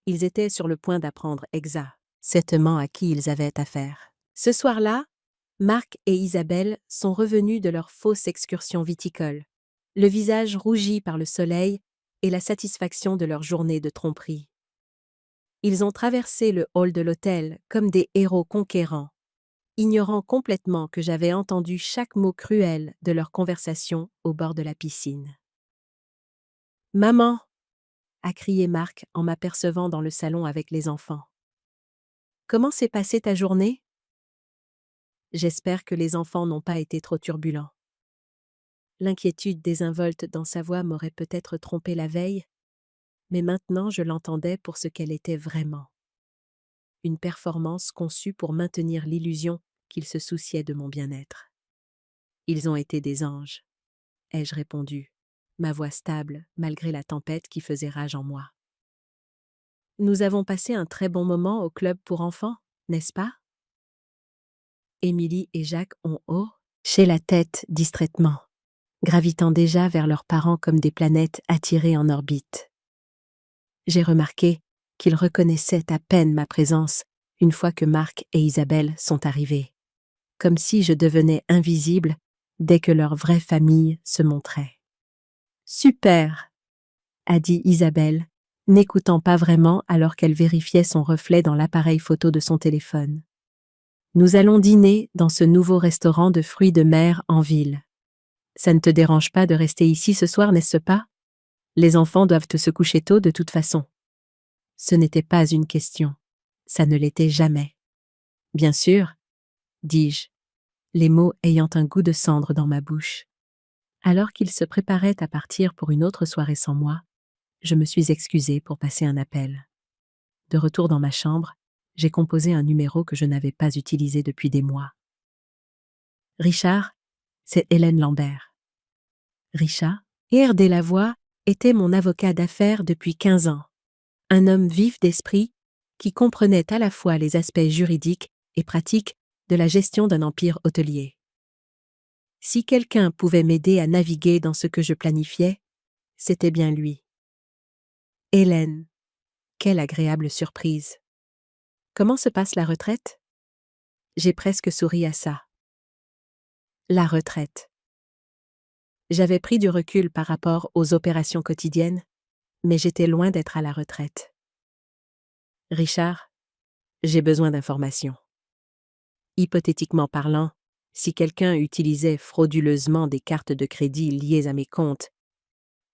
Ils étaient sur le point d'apprendre exactement à qui ils avaient affaire. Ce soir-là, Marc et Isabelle sont revenus de leur fausse excursion viticole, le visage rougi par le soleil et la satisfaction de leur journée de tromperie. Ils ont traversé le hall de l'hôtel comme des héros conquérants, ignorant complètement que j'avais entendu chaque mot cruel de leur conversation au bord de la piscine. « Maman !» a crié Marc en m'apercevant dans le salon avec les enfants. « Comment s'est passée ta journée ?» J'espère que les enfants n'ont pas été trop turbulents. L'inquiétude désinvolte dans sa voix m'aurait peut-être trompé la veille, mais maintenant je l'entendais pour ce qu'elle était vraiment. Une performance conçue pour maintenir l'illusion qu'ils se souciaient de mon bien-être. Ils ont été des anges, ai-je répondu, ma voix stable malgré la tempête qui faisait rage en moi. Nous avons passé un très bon moment au club pour enfants, n'est-ce pas? Émilie et Jacques ont hoché la tête distraitement, gravitant déjà vers leurs parents comme des planètes attirées en orbite. J'ai remarqué qu'ils reconnaissaient à peine ma présence une fois que Marc et Isabelle sont arrivés, comme si je devenais invisible dès que leur vraie famille se montrait. « Super !» a dit Isabelle, n'écoutant pas vraiment alors qu'elle vérifiait son reflet dans l'appareil photo de son téléphone. « Nous allons dîner dans ce nouveau restaurant de fruits de mer en ville. Ça ne te dérange pas de rester ici ce soir, n'est-ce pas? Les enfants doivent se coucher tôt de toute façon. » Ce n'était pas une question. Ça ne l'était jamais. « Bien sûr, » dis-je, les mots ayant un goût de cendre dans ma bouche. Alors qu'ils se préparaient à partir pour une autre soirée sans moi, je me suis excusée pour passer un appel. De retour dans ma chambre, j'ai composé un numéro que je n'avais pas utilisé depuis des mois. « Richard, c'est Hélène Lambert. » Richard, Pierre Delavoye, était mon avocat d'affaires depuis 15 ans. Un homme vif d'esprit qui comprenait à la fois les aspects juridiques et pratiques de la gestion d'un empire hôtelier. Si quelqu'un pouvait m'aider à naviguer dans ce que je planifiais, c'était bien lui. Hélène, quelle agréable surprise. Comment se passe la retraite? J'ai presque souri à ça. La retraite. J'avais pris du recul par rapport aux opérations quotidiennes, mais j'étais loin d'être à la retraite. Richard, j'ai besoin d'informations. Hypothétiquement parlant, si quelqu'un utilisait frauduleusement des cartes de crédit liées à mes comptes,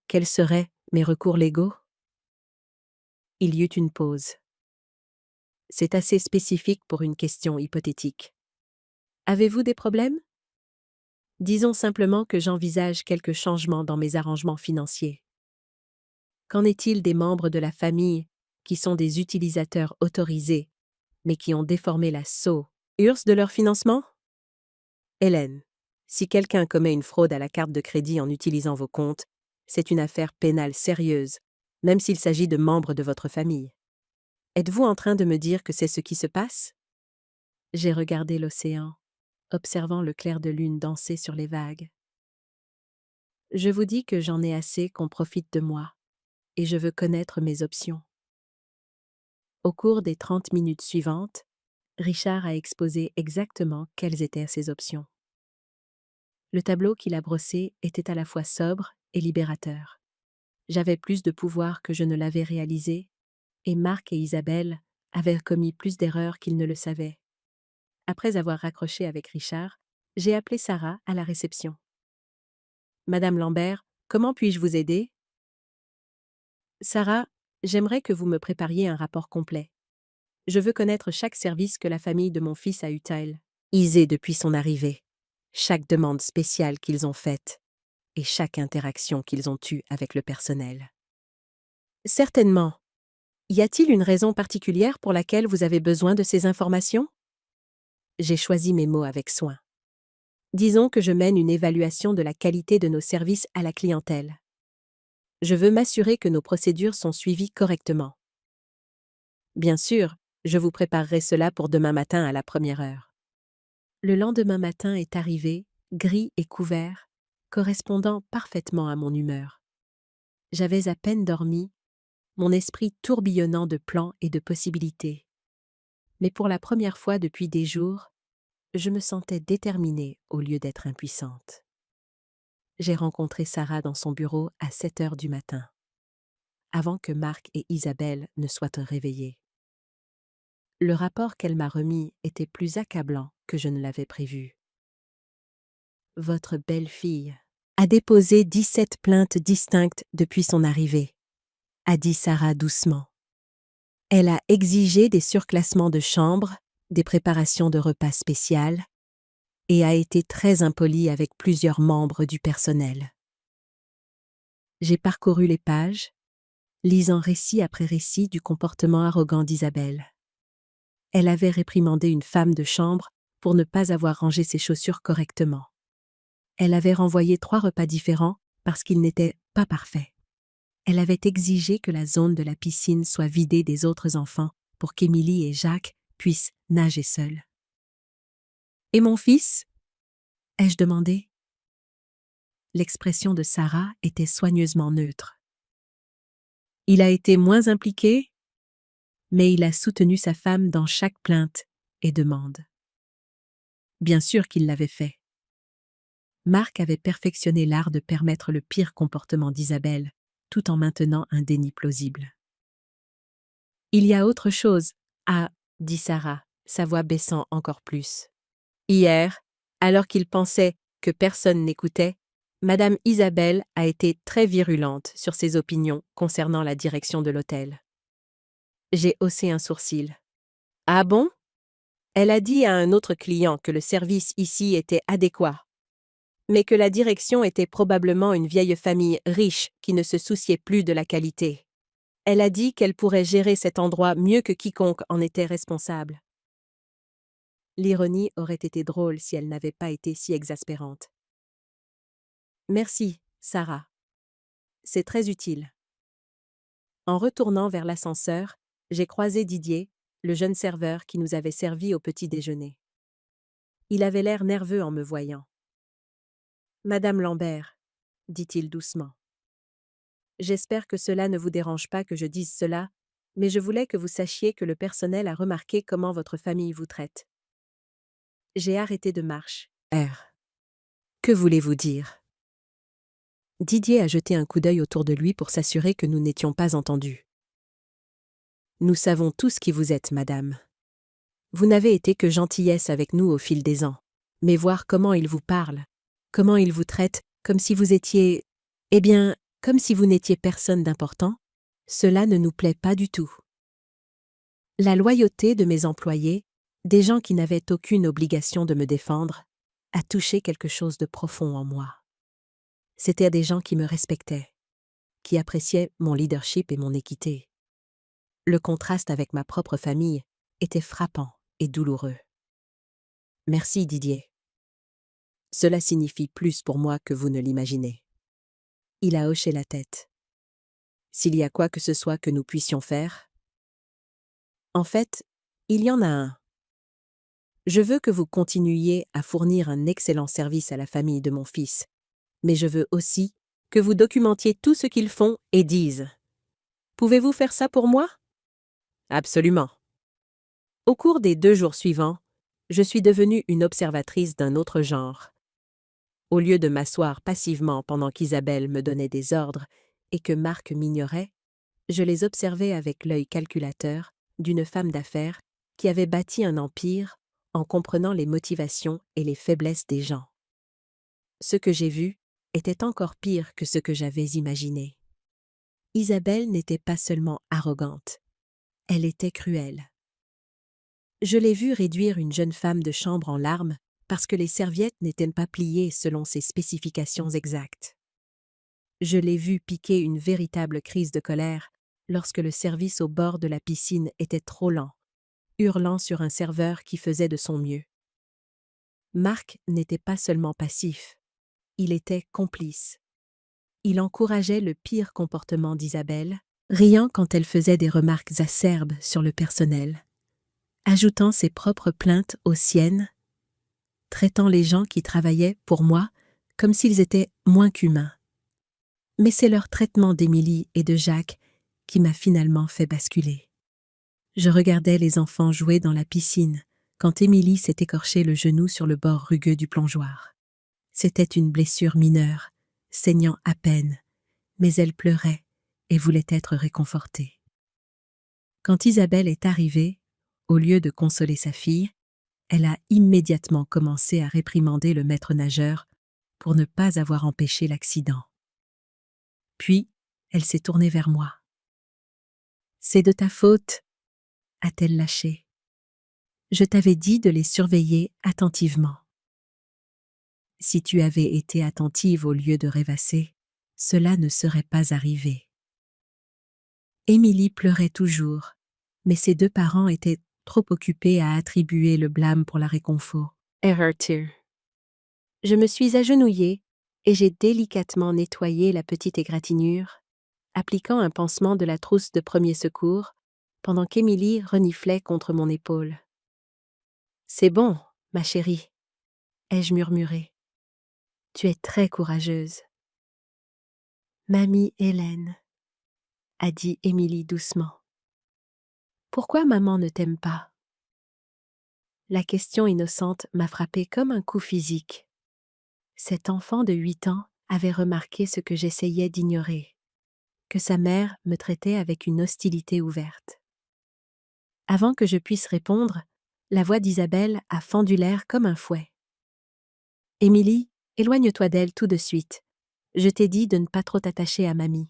quels seraient mes recours légaux? Il y eut une pause. C'est assez spécifique pour une question hypothétique. Avez-vous des problèmes? Disons simplement que j'envisage quelques changements dans mes arrangements financiers. Qu'en est-il des membres de la famille qui sont des utilisateurs autorisés, mais qui ont déformé la source de leur financement? Hélène, Si quelqu'un commet une fraude à la carte de crédit en utilisant vos comptes, c'est une affaire pénale sérieuse, même s'il s'agit de membres de votre famille. Êtes-vous en train de me dire que c'est ce qui se passe? J'ai regardé l'océan, observant le clair de lune danser sur les vagues. Je vous dis que j'en ai assez qu'on profite de moi, et je veux connaître mes options. Au cours des 30 minutes suivantes, Richard a exposé exactement quelles étaient ses options. Le tableau qu'il a brossé était à la fois sobre et libérateur. J'avais plus de pouvoir que je ne l'avais réalisé, et Marc et Isabelle avaient commis plus d'erreurs qu'ils ne le savaient. Après avoir raccroché avec Richard, j'ai appelé Sarah à la réception. « Madame Lambert, comment puis-je vous aider ?» Sarah, j'aimerais que vous me prépariez un rapport complet. Je veux connaître chaque service que la famille de mon fils a utilisé depuis son arrivée, chaque demande spéciale qu'ils ont faite et chaque interaction qu'ils ont eue avec le personnel. Certainement. Y a-t-il une raison particulière pour laquelle vous avez besoin de ces informations? J'ai choisi mes mots avec soin. Disons que je mène une évaluation de la qualité de nos services à la clientèle. Je veux m'assurer que nos procédures sont suivies correctement. Bien sûr, je vous préparerai cela pour demain matin à la première heure. Le lendemain matin est arrivé, gris et couvert, correspondant parfaitement à mon humeur. J'avais à peine dormi, mon esprit tourbillonnant de plans et de possibilités. Mais pour la première fois depuis des jours, je me sentais déterminée au lieu d'être impuissante. J'ai rencontré Sarah dans son bureau à 7 heures du matin, avant que Marc et Isabelle ne soient réveillés. Le rapport qu'elle m'a remis était plus accablant que je ne l'avais prévu. Votre belle-fille a déposé 17 plaintes distinctes depuis son arrivée, a dit Sarah doucement. Elle a exigé des surclassements de chambre, des préparations de repas spéciales, et a été très impolie avec plusieurs membres du personnel. J'ai parcouru les pages, lisant récit après récit du comportement arrogant d'Isabelle. Elle avait réprimandé une femme de chambre pour ne pas avoir rangé ses chaussures correctement. Elle avait renvoyé 3 repas différents parce qu'ils n'étaient pas parfaits. Elle avait exigé que la zone de la piscine soit vidée des autres enfants pour qu'Émilie et Jacques puissent nager seuls. « Et mon fils ?» ai-je demandé. L'expression de Sarah était soigneusement neutre. Il a été moins impliqué, mais il a soutenu sa femme dans chaque plainte et demande. Bien sûr qu'il l'avait fait. Marc avait perfectionné l'art de permettre le pire comportement d'Isabelle, tout en maintenant un déni plausible. « Il y a autre chose, dit Sarah, sa voix baissant encore plus. Hier, alors qu'il pensait que personne n'écoutait, Madame Isabelle a été très virulente sur ses opinions concernant la direction de l'hôtel. J'ai haussé un sourcil. « Ah bon ?» Elle a dit à un autre client que le service ici était adéquat, mais que la direction était probablement une vieille famille riche qui ne se souciait plus de la qualité. Elle a dit qu'elle pourrait gérer cet endroit mieux que quiconque en était responsable. L'ironie aurait été drôle si elle n'avait pas été si exaspérante. Merci, Sarah. C'est très utile. En retournant vers l'ascenseur, j'ai croisé Didier, le jeune serveur qui nous avait servi au petit déjeuner. Il avait l'air nerveux en me voyant. « Madame Lambert, » dit-il doucement. « J'espère que cela ne vous dérange pas que je dise cela, mais je voulais que vous sachiez que le personnel a remarqué comment votre famille vous traite. » J'ai arrêté de marche. Que voulez-vous dire? Didier a jeté un coup d'œil autour de lui pour s'assurer que nous n'étions pas entendus. Nous savons tous qui vous êtes, madame. Vous n'avez été que gentillesse avec nous au fil des ans, mais voir comment il vous parle, comment il vous traite, comme si vous étiez… comme si vous n'étiez personne d'important, cela ne nous plaît pas du tout. La loyauté de mes employés, des gens qui n'avaient aucune obligation de me défendre, a touché quelque chose de profond en moi. C'étaient des gens qui me respectaient, qui appréciaient mon leadership et mon équité. Le contraste avec ma propre famille était frappant et douloureux. Merci, Didier. Cela signifie plus pour moi que vous ne l'imaginez. Il a hoché la tête. S'il y a quoi que ce soit que nous puissions faire? En fait, il y en a un. Je veux que vous continuiez à fournir un excellent service à la famille de mon fils, mais je veux aussi que vous documentiez tout ce qu'ils font et disent. Pouvez-vous faire ça pour moi? Absolument. Au cours des 2 jours suivants, je suis devenue une observatrice d'un autre genre. Au lieu de m'asseoir passivement pendant qu'Isabelle me donnait des ordres et que Marc m'ignorait, je les observais avec l'œil calculateur d'une femme d'affaires qui avait bâti un empire en comprenant les motivations et les faiblesses des gens. Ce que j'ai vu était encore pire que ce que j'avais imaginé. Isabelle n'était pas seulement arrogante, elle était cruelle. Je l'ai vue réduire une jeune femme de chambre en larmes parce que les serviettes n'étaient pas pliées selon ses spécifications exactes. Je l'ai vue piquer une véritable crise de colère lorsque le service au bord de la piscine était trop lent, hurlant sur un serveur qui faisait de son mieux. Marc n'était pas seulement passif, il était complice. Il encourageait le pire comportement d'Isabelle, riant quand elle faisait des remarques acerbes sur le personnel, ajoutant ses propres plaintes aux siennes, traitant les gens qui travaillaient pour moi comme s'ils étaient moins qu'humains. Mais c'est leur traitement d'Émilie et de Jacques qui m'a finalement fait basculer. Je regardais les enfants jouer dans la piscine quand Émilie s'est écorché le genou sur le bord rugueux du plongeoir. C'était une blessure mineure, saignant à peine, mais elle pleurait et voulait être réconfortée. Quand Isabelle est arrivée, au lieu de consoler sa fille, elle a immédiatement commencé à réprimander le maître nageur pour ne pas avoir empêché l'accident. Puis, elle s'est tournée vers moi. « C'est de ta faute », a-t-elle lâché. « Je t'avais dit de les surveiller attentivement. » Si tu avais été attentive au lieu de rêvasser, cela ne serait pas arrivé. Émilie pleurait toujours, mais ses 2 parents étaient trop occupés à attribuer le blâme pour la réconfort. Je me suis agenouillée et j'ai délicatement nettoyé la petite égratignure, appliquant un pansement de la trousse de premier secours, pendant qu'Émilie reniflait contre mon épaule. « C'est bon, ma chérie, » ai-je murmuré. « Tu es très courageuse. »« Mamie Hélène, » a dit Émilie doucement. « Pourquoi maman ne t'aime pas ?» La question innocente m'a frappée comme un coup physique. Cet enfant de 8 ans avait remarqué ce que j'essayais d'ignorer, que sa mère me traitait avec une hostilité ouverte. Avant que je puisse répondre, la voix d'Isabelle a fendu l'air comme un fouet. « Émilie, éloigne-toi d'elle tout de suite. Je t'ai dit de ne pas trop t'attacher à mamie.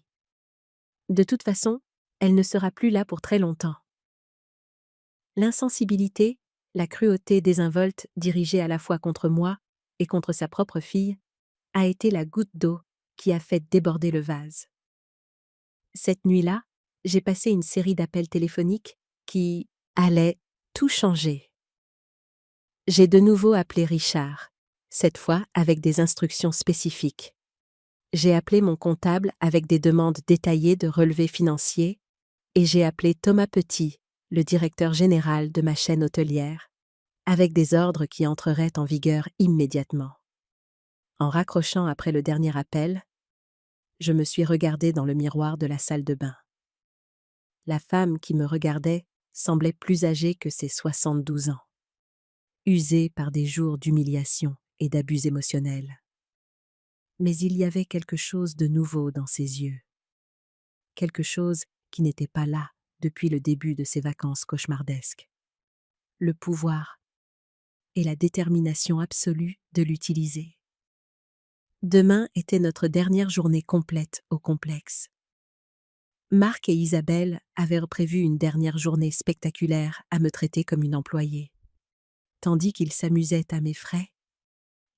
De toute façon, elle ne sera plus là pour très longtemps. » L'insensibilité, la cruauté désinvolte dirigée à la fois contre moi et contre sa propre fille, a été la goutte d'eau qui a fait déborder le vase. Cette nuit-là, j'ai passé une série d'appels téléphoniques qui allaient tout changer. J'ai de nouveau appelé Richard, cette fois avec des instructions spécifiques. J'ai appelé mon comptable avec des demandes détaillées de relevés financiers et j'ai appelé Thomas Petit, le directeur général de ma chaîne hôtelière, avec des ordres qui entreraient en vigueur immédiatement. En raccrochant après le dernier appel, je me suis regardée dans le miroir de la salle de bain. La femme qui me regardait semblait plus âgée que ses 72 ans, usée par des jours d'humiliation et d'abus émotionnels. Mais il y avait quelque chose de nouveau dans ses yeux, quelque chose qui n'était pas là depuis le début de ses vacances cauchemardesques. Le pouvoir et la détermination absolue de l'utiliser. Demain était notre dernière journée complète au complexe. Marc et Isabelle avaient prévu une dernière journée spectaculaire à me traiter comme une employée. Tandis qu'ils s'amusaient à mes frais,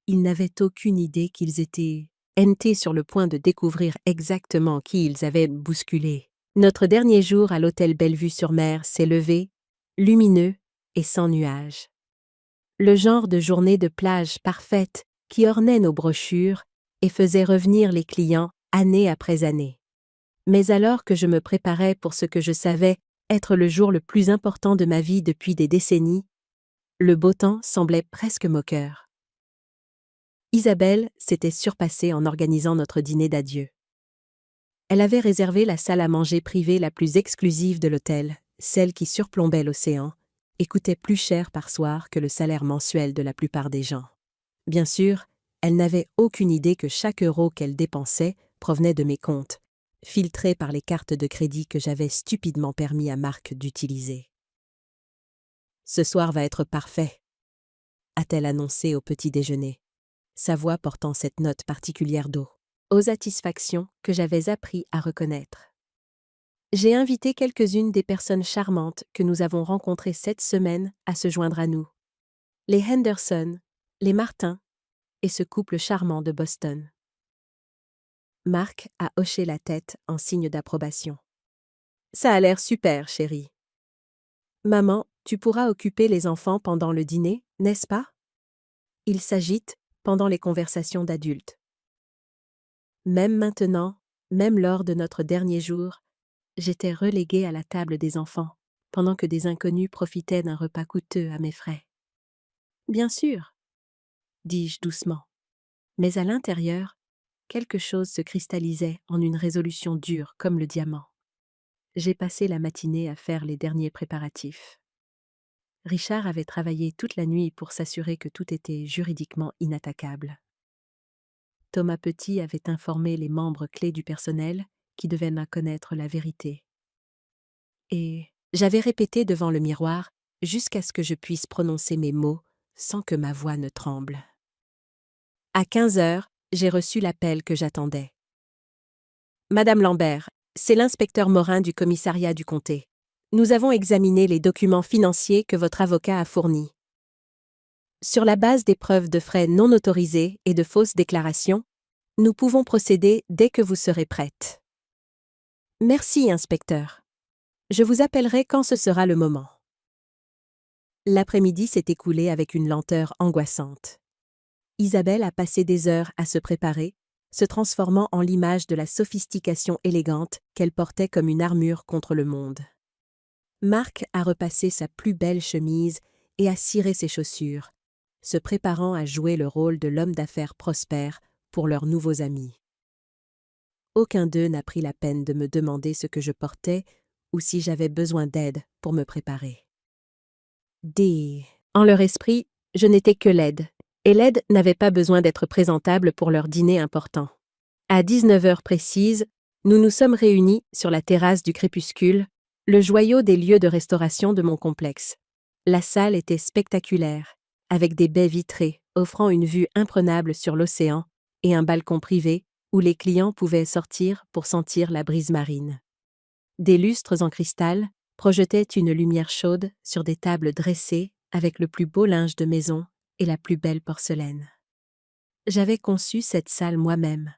ils n'avaient aucune idée qu'ils étaient sur le point de découvrir exactement qui ils avaient bousculé. Notre dernier jour à l'hôtel Bellevue-sur-Mer s'est levé, lumineux et sans nuages. Le genre de journée de plage parfaite qui ornaient nos brochures et faisaient revenir les clients année après année. Mais alors que je me préparais pour ce que je savais être le jour le plus important de ma vie depuis des décennies, le beau temps semblait presque moqueur. Isabelle s'était surpassée en organisant notre dîner d'adieu. Elle avait réservé la salle à manger privée la plus exclusive de l'hôtel, celle qui surplombait l'océan, et coûtait plus cher par soir que le salaire mensuel de la plupart des gens. Bien sûr, elle n'avait aucune idée que chaque euro qu'elle dépensait provenait de mes comptes, filtrés par les cartes de crédit que j'avais stupidement permis à Marc d'utiliser. « Ce soir va être parfait », a-t-elle annoncé au petit déjeuner, sa voix portant cette note particulière d'eau, aux satisfactions que j'avais appris à reconnaître. J'ai invité quelques-unes des personnes charmantes que nous avons rencontrées cette semaine à se joindre à nous. Les Henderson, les Martin et ce couple charmant de Boston. Marc a hoché la tête en signe d'approbation. « Ça a l'air super, chérie. Maman, tu pourras occuper les enfants pendant le dîner, n'est-ce pas ?» Il s'agite pendant les conversations d'adultes. Même maintenant, même lors de notre dernier jour, j'étais reléguée à la table des enfants, pendant que des inconnus profitaient d'un repas coûteux à mes frais. « Bien sûr, » dis-je doucement. Mais à l'intérieur, quelque chose se cristallisait en une résolution dure comme le diamant. J'ai passé la matinée à faire les derniers préparatifs. Richard avait travaillé toute la nuit pour s'assurer que tout était juridiquement inattaquable. Thomas Petit avait informé les membres clés du personnel qui devaient en connaître la vérité. Et j'avais répété devant le miroir jusqu'à ce que je puisse prononcer mes mots sans que ma voix ne tremble. À 15 heures, j'ai reçu l'appel que j'attendais. « Madame Lambert, c'est l'inspecteur Morin du commissariat du comté. Nous avons examiné les documents financiers que votre avocat a fournis. Sur la base des preuves de frais non autorisés et de fausses déclarations, nous pouvons procéder dès que vous serez prête. » « Merci, inspecteur. Je vous appellerai quand ce sera le moment. » L'après-midi s'est écoulé avec une lenteur angoissante. Isabelle a passé des heures à se préparer, se transformant en l'image de la sophistication élégante qu'elle portait comme une armure contre le monde. Marc a repassé sa plus belle chemise et a ciré ses chaussures, se préparant à jouer le rôle de l'homme d'affaires prospère pour leurs nouveaux amis. Aucun d'eux n'a pris la peine de me demander ce que je portais ou si j'avais besoin d'aide pour me préparer. En leur esprit, je n'étais que laide, et laide n'avait pas besoin d'être présentable pour leur dîner important. À 19 heures précises, nous nous sommes réunis sur la terrasse du crépuscule, le joyau des lieux de restauration de mon complexe. La salle était spectaculaire, avec des baies vitrées offrant une vue imprenable sur l'océan et un balcon privé où les clients pouvaient sortir pour sentir la brise marine. Des lustres en cristal projetaient une lumière chaude sur des tables dressées avec le plus beau linge de maison et la plus belle porcelaine. J'avais conçu cette salle moi-même,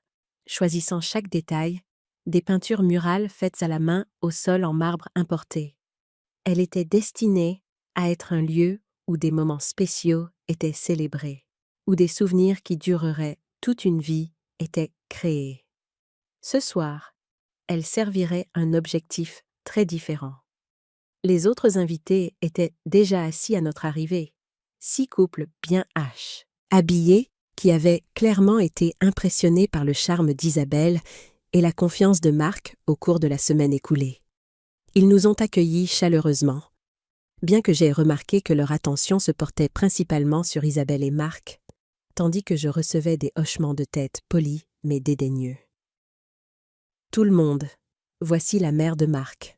choisissant chaque détail, des peintures murales faites à la main au sol en marbre importé. Elle était destinée à être un lieu où des moments spéciaux étaient célébrés, où des souvenirs qui dureraient toute une vie étaient créés. Ce soir, elle servirait un objectif très différent. Les autres invités étaient déjà assis à notre arrivée, 6 couples bien habillés, qui avaient clairement été impressionnés par le charme d'Isabelle et la confiance de Marc au cours de la semaine écoulée. Ils nous ont accueillis chaleureusement, bien que j'aie remarqué que leur attention se portait principalement sur Isabelle et Marc, tandis que je recevais des hochements de tête polis mais dédaigneux. « Tout le monde, voici la mère de Marc »,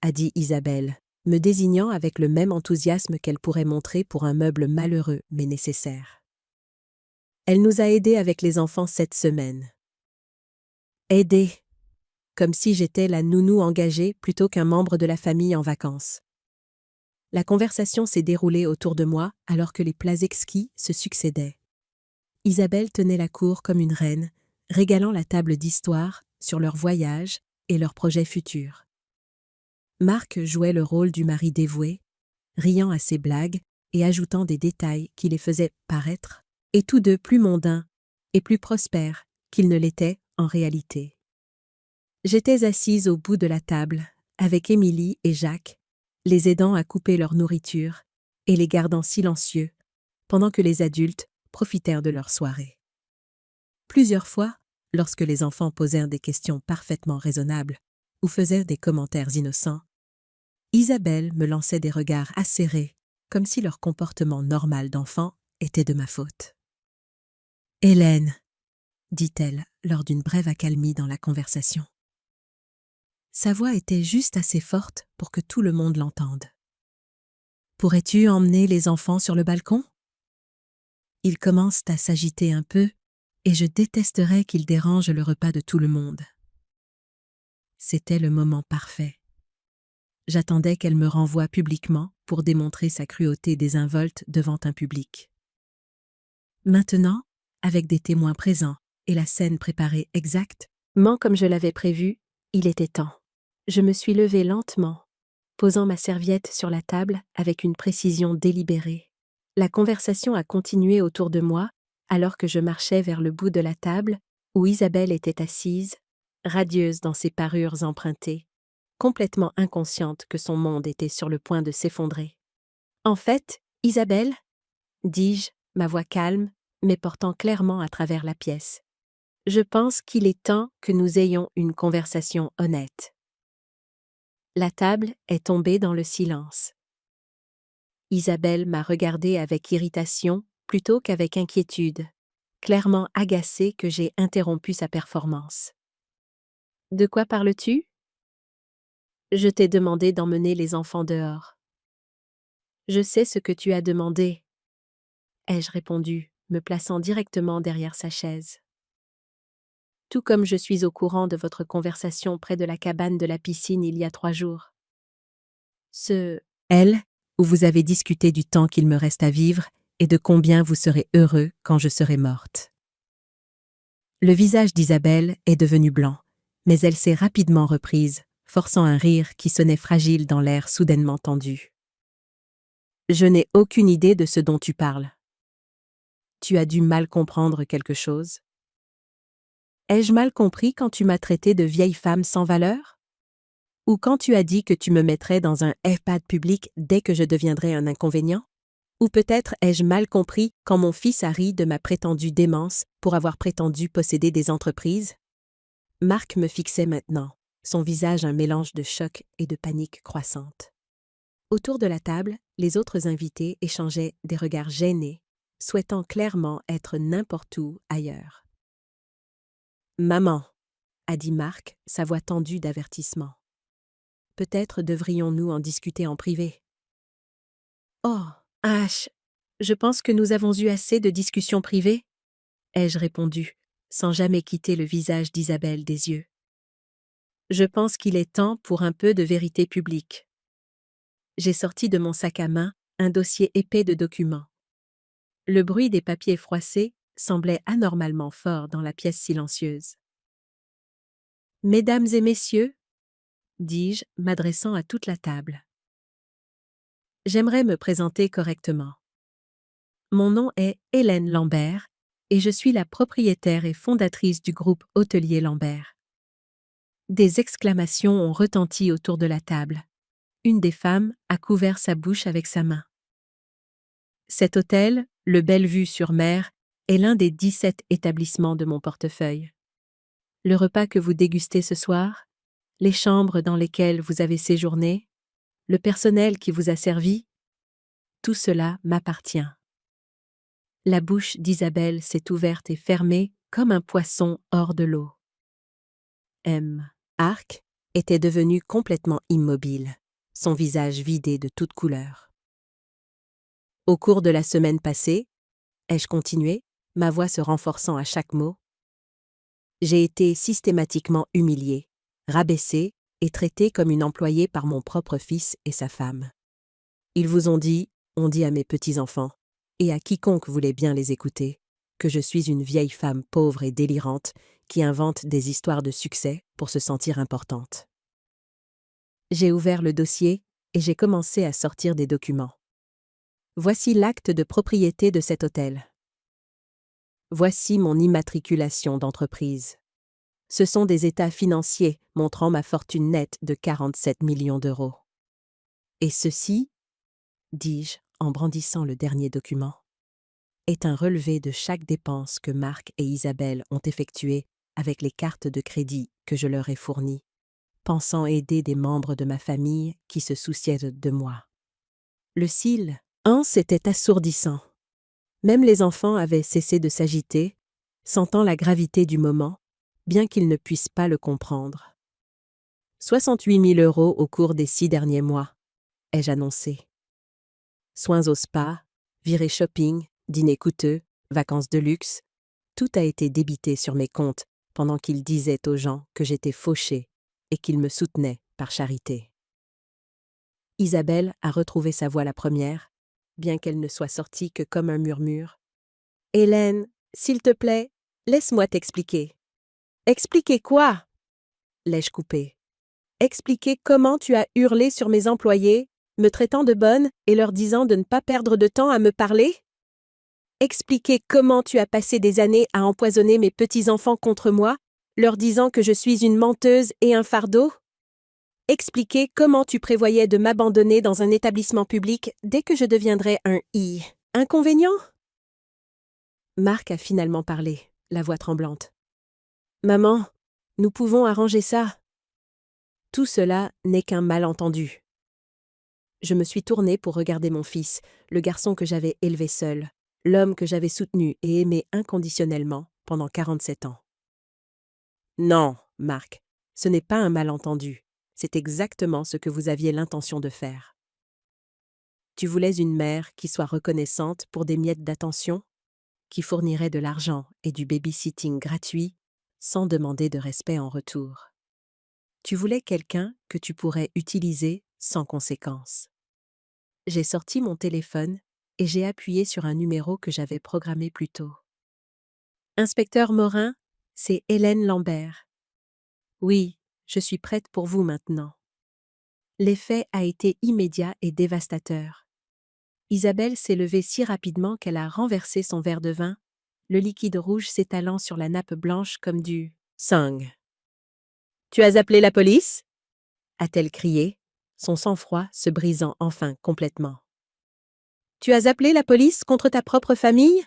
a dit Isabelle, me désignant avec le même enthousiasme qu'elle pourrait montrer pour un meuble malheureux mais nécessaire. Elle nous a aidés avec les enfants cette semaine. Aidés, comme si j'étais la nounou engagée plutôt qu'un membre de la famille en vacances. La conversation s'est déroulée autour de moi alors que les plats exquis se succédaient. Isabelle tenait la cour comme une reine, régalant la table d'histoire sur leurs voyages et leurs projets futurs. Marc jouait le rôle du mari dévoué, riant à ses blagues et ajoutant des détails qui les faisaient paraître et tous deux plus mondains et plus prospères qu'ils ne l'étaient en réalité. J'étais assise au bout de la table, avec Émilie et Jacques, les aidant à couper leur nourriture et les gardant silencieux, pendant que les adultes profitèrent de leur soirée. Plusieurs fois, lorsque les enfants posèrent des questions parfaitement raisonnables ou faisaient des commentaires innocents, Isabelle me lançait des regards acérés, comme si leur comportement normal d'enfant était de ma faute. « Hélène », dit-elle lors d'une brève accalmie dans la conversation. Sa voix était juste assez forte pour que tout le monde l'entende. « Pourrais-tu emmener les enfants sur le balcon ? Ils commencent à s'agiter un peu et je détesterais qu'ils dérangent le repas de tout le monde. » C'était le moment parfait. J'attendais qu'elle me renvoie publiquement pour démontrer sa cruauté désinvolte devant un public. Maintenant, avec des témoins présents et la scène préparée exactement comme je l'avais prévu, il était temps. Je me suis levée lentement, posant ma serviette sur la table avec une précision délibérée. La conversation a continué autour de moi alors que je marchais vers le bout de la table où Isabelle était assise, radieuse dans ses parures empruntées, complètement inconsciente que son monde était sur le point de s'effondrer. « En fait, Isabelle, » dis-je, ma voix calme, mais portant clairement à travers la pièce, « je pense qu'il est temps que nous ayons une conversation honnête. » La table est tombée dans le silence. Isabelle m'a regardée avec irritation plutôt qu'avec inquiétude, clairement agacée que j'ai interrompu sa performance. « De quoi parles-tu ? Je t'ai demandé d'emmener les enfants dehors. »« Je sais ce que tu as demandé, » ai-je répondu, me plaçant directement derrière sa chaise. « Tout comme je suis au courant de votre conversation près de la cabane de la piscine il y a 3 jours. » Elle, où vous avez discuté du temps qu'il me reste à vivre et de combien vous serez heureux quand je serai morte. Le visage d'Isabelle est devenu blanc, mais elle s'est rapidement reprise, forçant un rire qui sonnait fragile dans l'air soudainement tendu. « Je n'ai aucune idée de ce dont tu parles. Tu as dû mal comprendre quelque chose. Ai-je mal compris quand tu m'as traité de vieille femme sans valeur ? Ou quand tu as dit que tu me mettrais dans un EHPAD public dès que je deviendrais un inconvénient ? Ou peut-être ai-je mal compris quand mon fils a ri de ma prétendue démence pour avoir prétendu posséder des entreprises ? » Marc me fixait maintenant, son visage un mélange de choc et de panique croissante. Autour de la table, les autres invités échangeaient des regards gênés, souhaitant clairement être n'importe où ailleurs. « Maman, » a dit Marc, sa voix tendue d'avertissement. « Peut-être devrions-nous en discuter en privé. »« Oh, H, je pense que nous avons eu assez de discussions privées, » ai-je répondu, sans jamais quitter le visage d'Isabelle des yeux. « Je pense qu'il est temps pour un peu de vérité publique. » J'ai sorti de mon sac à main un dossier épais de documents. Le bruit des papiers froissés semblait anormalement fort dans la pièce silencieuse. « Mesdames et messieurs, » dis-je, m'adressant à toute la table. J'aimerais me présenter correctement. Mon nom est Hélène Lambert et je suis la propriétaire et fondatrice du groupe hôtelier Lambert. Des exclamations ont retenti autour de la table. Une des femmes a couvert sa bouche avec sa main. Cet hôtel, le Bellevue sur Mer, est l'un des 17 établissements de mon portefeuille. Le repas que vous dégustez ce soir, les chambres dans lesquelles vous avez séjourné, le personnel qui vous a servi, tout cela m'appartient. La bouche d'Isabelle s'est ouverte et fermée comme un poisson hors de l'eau. Arc était devenu complètement immobile, son visage vidé de toute couleur. Au cours de la semaine passée, ai-je continué, ma voix se renforçant à chaque mot, j'ai été systématiquement humiliée, rabaissée et traitée comme une employée par mon propre fils et sa femme. Ils vous ont dit à mes petits-enfants, et à quiconque voulait bien les écouter, que je suis une vieille femme pauvre et délirante qui invente des histoires de succès pour se sentir importante. J'ai ouvert le dossier et j'ai commencé à sortir des documents. Voici l'acte de propriété de cet hôtel. Voici mon immatriculation d'entreprise. Ce sont des états financiers montrant ma fortune nette de 47 millions d'euros. Et ceci, dis-je en brandissant le dernier document, est un relevé de chaque dépense que Marc et Isabelle ont effectuée avec les cartes de crédit que je leur ai fournies, pensant aider des membres de ma famille qui se souciaient de moi. Le silence était assourdissant. Même les enfants avaient cessé de s'agiter, sentant la gravité du moment, bien qu'ils ne puissent pas le comprendre. 68 000 € au cours des 6 derniers mois, ai-je annoncé. Soins au spa, virées shopping, dîners coûteux, vacances de luxe, tout a été débité sur mes comptes pendant qu'ils disaient aux gens que j'étais fauchée et qu'ils me soutenaient par charité. Isabelle a retrouvé sa voix la première, bien qu'elle ne soit sortie que comme un murmure. « Hélène, s'il te plaît, laisse-moi t'expliquer. »« Expliquer quoi ?» l'ai-je coupé. « Expliquer comment tu as hurlé sur mes employés, me traitant de bonne et leur disant de ne pas perdre de temps à me parler ? Expliquer comment tu as passé des années à empoisonner mes petits-enfants contre moi, leur disant que je suis une menteuse et un fardeau ? Expliquer comment tu prévoyais de m'abandonner dans un établissement public dès que je deviendrais un inconvénient ? Marc a finalement parlé, la voix tremblante. « Maman, nous pouvons arranger ça. » Tout cela n'est qu'un malentendu. Je me suis tournée pour regarder mon fils, le garçon que j'avais élevé seul, l'homme que j'avais soutenu et aimé inconditionnellement pendant 47 ans. « Non, Marc, ce n'est pas un malentendu. C'est exactement ce que vous aviez l'intention de faire. Tu voulais une mère qui soit reconnaissante pour des miettes d'attention, qui fournirait de l'argent et du babysitting gratuit sans demander de respect en retour. Tu voulais quelqu'un que tu pourrais utiliser sans conséquence. J'ai sorti mon téléphone et j'ai appuyé sur un numéro que j'avais programmé plus tôt. « Inspecteur Morin, c'est Hélène Lambert. Oui, je suis prête pour vous maintenant. » L'effet a été immédiat et dévastateur. Isabelle s'est levée si rapidement qu'elle a renversé son verre de vin, le liquide rouge s'étalant sur la nappe blanche comme du sang. « Tu as appelé la police ?» a-t-elle crié, son sang-froid se brisant enfin complètement. « Tu as appelé la police contre ta propre famille ?»«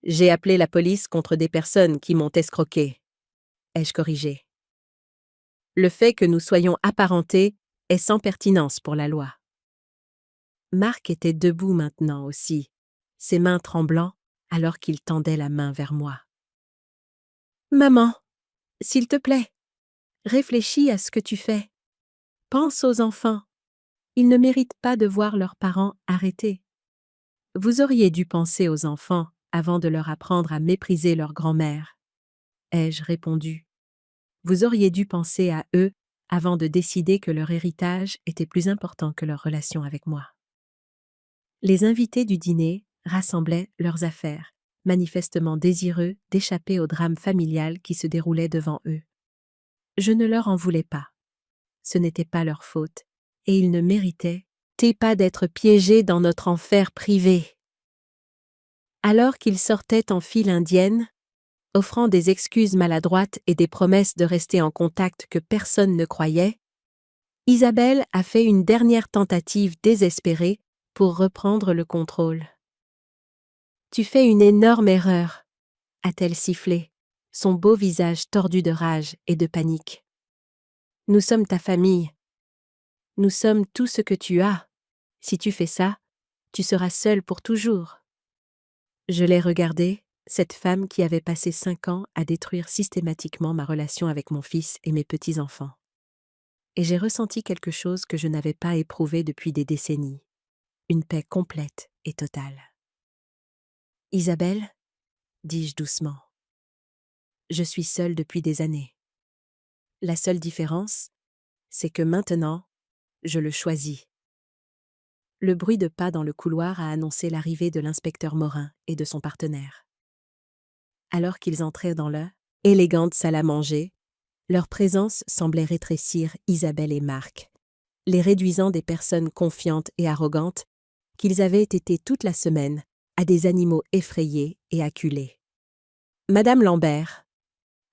J'ai appelé la police contre des personnes qui m'ont escroqué, » ai-je corrigé. Le fait que nous soyons apparentés est sans pertinence pour la loi. Marc était debout maintenant aussi, ses mains tremblant alors qu'il tendait la main vers moi. « Maman, s'il te plaît, réfléchis à ce que tu fais. Pense aux enfants. Ils ne méritent pas de voir leurs parents arrêtés. Vous auriez dû penser aux enfants avant de leur apprendre à mépriser leur grand-mère, » ai-je répondu. Vous auriez dû penser à eux avant de décider que leur héritage était plus important que leur relation avec moi. Les invités du dîner rassemblaient leurs affaires, manifestement désireux d'échapper au drame familial qui se déroulait devant eux. Je ne leur en voulais pas. Ce n'était pas leur faute, et ils ne méritaient pas d'être piégés dans notre enfer privé. Alors qu'ils sortaient en file indienne, offrant des excuses maladroites et des promesses de rester en contact que personne ne croyait, Isabelle a fait une dernière tentative désespérée pour reprendre le contrôle. « Tu fais une énorme erreur », a-t-elle sifflé, son beau visage tordu de rage et de panique. « Nous sommes ta famille. Nous sommes tout ce que tu as. Si tu fais ça, tu seras seule pour toujours. » Je l'ai regardée, cette femme qui avait passé 5 ans à détruire systématiquement ma relation avec mon fils et mes petits-enfants. Et j'ai ressenti quelque chose que je n'avais pas éprouvé depuis des décennies, une paix complète et totale. « Isabelle, » dis-je doucement, « je suis seule depuis des années. La seule différence, c'est que maintenant, je le choisis. » Le bruit de pas dans le couloir a annoncé l'arrivée de l'inspecteur Morin et de son partenaire. Alors qu'ils entraient dans leur élégante salle à manger, leur présence semblait rétrécir Isabelle et Marc, les réduisant des personnes confiantes et arrogantes qu'ils avaient été toute la semaine à des animaux effrayés et acculés. Madame Lambert,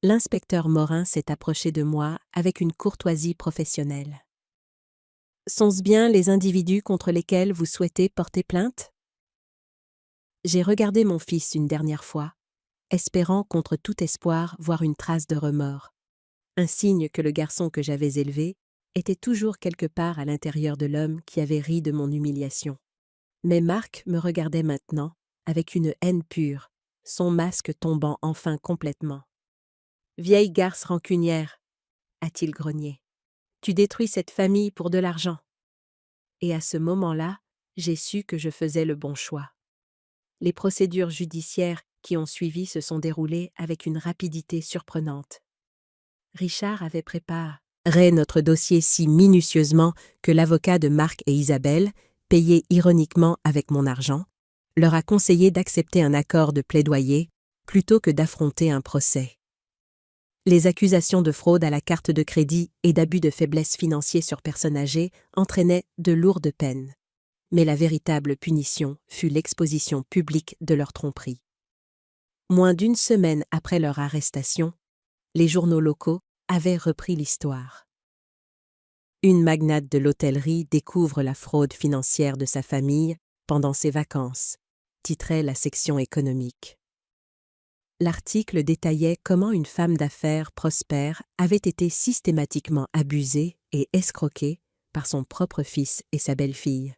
l'inspecteur Morin s'est approché de moi avec une courtoisie professionnelle. Sont-ce bien les individus contre lesquels vous souhaitez porter plainte? J'ai regardé mon fils une dernière fois, espérant contre tout espoir voir une trace de remords, un signe que le garçon que j'avais élevé était toujours quelque part à l'intérieur de l'homme qui avait ri de mon humiliation. Mais Marc me regardait maintenant avec une haine pure, son masque tombant enfin complètement. « Vieille garce rancunière !» a-t-il grogné. « Tu détruis cette famille pour de l'argent. » Et à ce moment-là, j'ai su que je faisais le bon choix. Les procédures judiciaires qui ont suivi se sont déroulées avec une rapidité surprenante. Richard avait préparé notre dossier si minutieusement que l'avocat de Marc et Isabelle, payé ironiquement avec mon argent, leur a conseillé d'accepter un accord de plaidoyer plutôt que d'affronter un procès. Les accusations de fraude à la carte de crédit et d'abus de faiblesse financier sur personnes âgées entraînaient de lourdes peines. Mais la véritable punition fut l'exposition publique de leur tromperie. Moins d'une semaine après leur arrestation, les journaux locaux avaient repris l'histoire. Une magnate de l'hôtellerie découvre la fraude financière de sa famille pendant ses vacances, titrait la section économique. L'article détaillait comment une femme d'affaires prospère avait été systématiquement abusée et escroquée par son propre fils et sa belle-fille,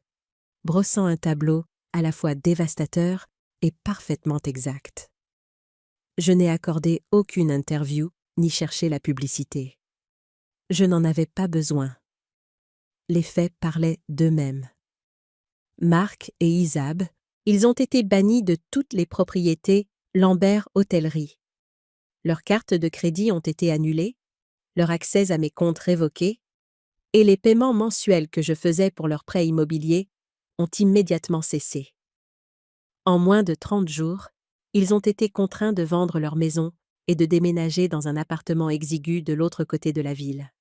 brossant un tableau à la fois dévastateur et parfaitement exact. Je n'ai accordé aucune interview ni cherché la publicité. Je n'en avais pas besoin. Les faits parlaient d'eux-mêmes. Marc et Isab, ils ont été bannis de toutes les propriétés Lambert Hôtellerie. Leurs cartes de crédit ont été annulées, leur accès à mes comptes révoqués, et les paiements mensuels que je faisais pour leurs prêts immobiliers ont immédiatement cessé. En moins de 30 jours, ils ont été contraints de vendre leur maison et de déménager dans un appartement exigu de l'autre côté de la ville.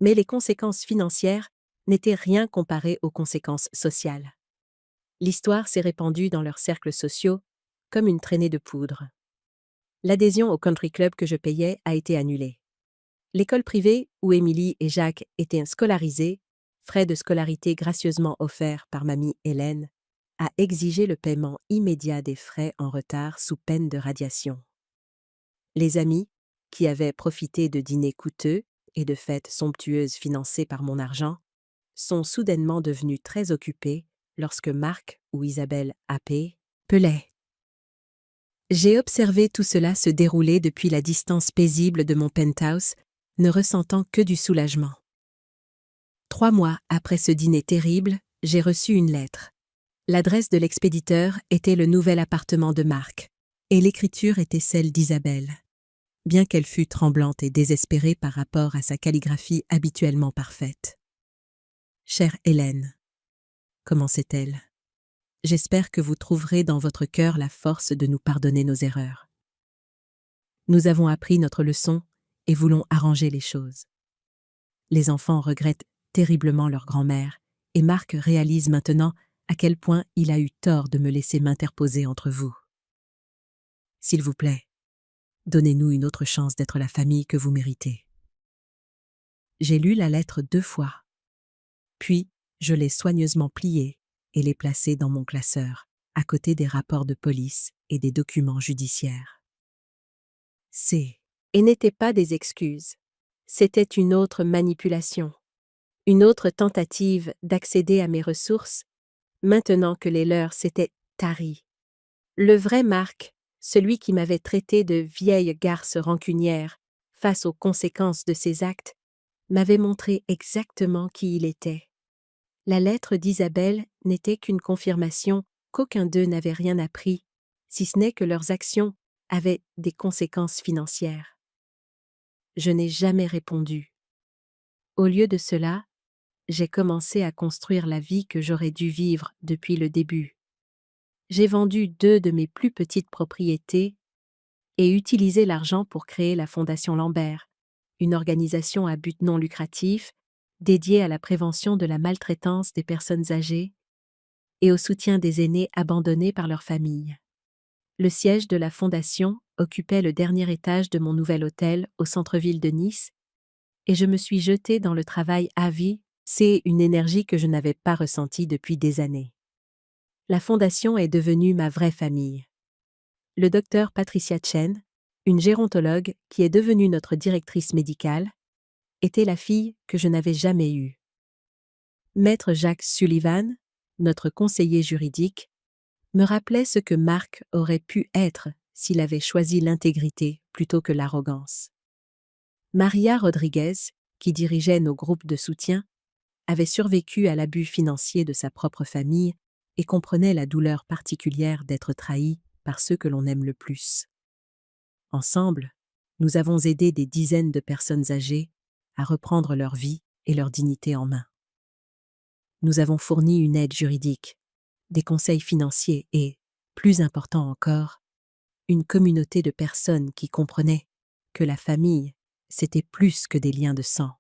Mais les conséquences financières n'étaient rien comparées aux conséquences sociales. L'histoire s'est répandue dans leurs cercles sociaux comme une traînée de poudre. L'adhésion au country club que je payais a été annulée. L'école privée où Émilie et Jacques étaient scolarisés, frais de scolarité gracieusement offerts par mamie Hélène, a exigé le paiement immédiat des frais en retard sous peine de radiation. Les amis, qui avaient profité de dîners coûteux et de fêtes somptueuses financées par mon argent, sont soudainement devenus très occupés lorsque Marc ou Isabelle appelaient. J'ai observé tout cela se dérouler depuis la distance paisible de mon penthouse, ne ressentant que du soulagement. 3 mois après ce dîner terrible, j'ai reçu une lettre. L'adresse de l'expéditeur était le nouvel appartement de Marc, et l'écriture était celle d'Isabelle, bien qu'elle fût tremblante et désespérée par rapport à sa calligraphie habituellement parfaite. « Chère Hélène, » commençait-elle, « j'espère que vous trouverez dans votre cœur la force de nous pardonner nos erreurs. Nous avons appris notre leçon et voulons arranger les choses. Les enfants regrettent terriblement leur grand-mère et Marc réalise maintenant à quel point il a eu tort de me laisser m'interposer entre vous. S'il vous plaît, donnez-nous une autre chance d'être la famille que vous méritez. » J'ai lu la lettre 2 fois. Puis, je l'ai soigneusement pliée et l'ai placée dans mon classeur, à côté des rapports de police et des documents judiciaires. Et n'étaient pas des excuses. C'était une autre manipulation, une autre tentative d'accéder à mes ressources, maintenant que les leurs s'étaient taris. Le vrai Marc, celui qui m'avait traité de vieille garce rancunière face aux conséquences de ses actes, m'avait montré exactement qui il était. La lettre d'Isabelle n'était qu'une confirmation qu'aucun d'eux n'avait rien appris, si ce n'est que leurs actions avaient des conséquences financières. Je n'ai jamais répondu. Au lieu de cela, j'ai commencé à construire la vie que j'aurais dû vivre depuis le début. J'ai vendu 2 de mes plus petites propriétés et utilisé l'argent pour créer la Fondation Lambert, une organisation à but non lucratif dédiée à la prévention de la maltraitance des personnes âgées et au soutien des aînés abandonnés par leur famille. Le siège de la fondation occupait le dernier étage de mon nouvel hôtel au centre-ville de Nice, et je me suis jetée dans le travail à vie. C'est une énergie que je n'avais pas ressentie depuis des années. La fondation est devenue ma vraie famille. Le docteur Patricia Chen, une gérontologue qui est devenue notre directrice médicale, était la fille que je n'avais jamais eue. Maître Jacques Sullivan, notre conseiller juridique, me rappelait ce que Marc aurait pu être s'il avait choisi l'intégrité plutôt que l'arrogance. Maria Rodriguez, qui dirigeait nos groupes de soutien, avait survécu à l'abus financier de sa propre famille et comprenait la douleur particulière d'être trahi par ceux que l'on aime le plus. Ensemble, nous avons aidé des dizaines de personnes âgées à reprendre leur vie et leur dignité en main. Nous avons fourni une aide juridique, des conseils financiers et, plus important encore, une communauté de personnes qui comprenaient que la famille, c'était plus que des liens de sang.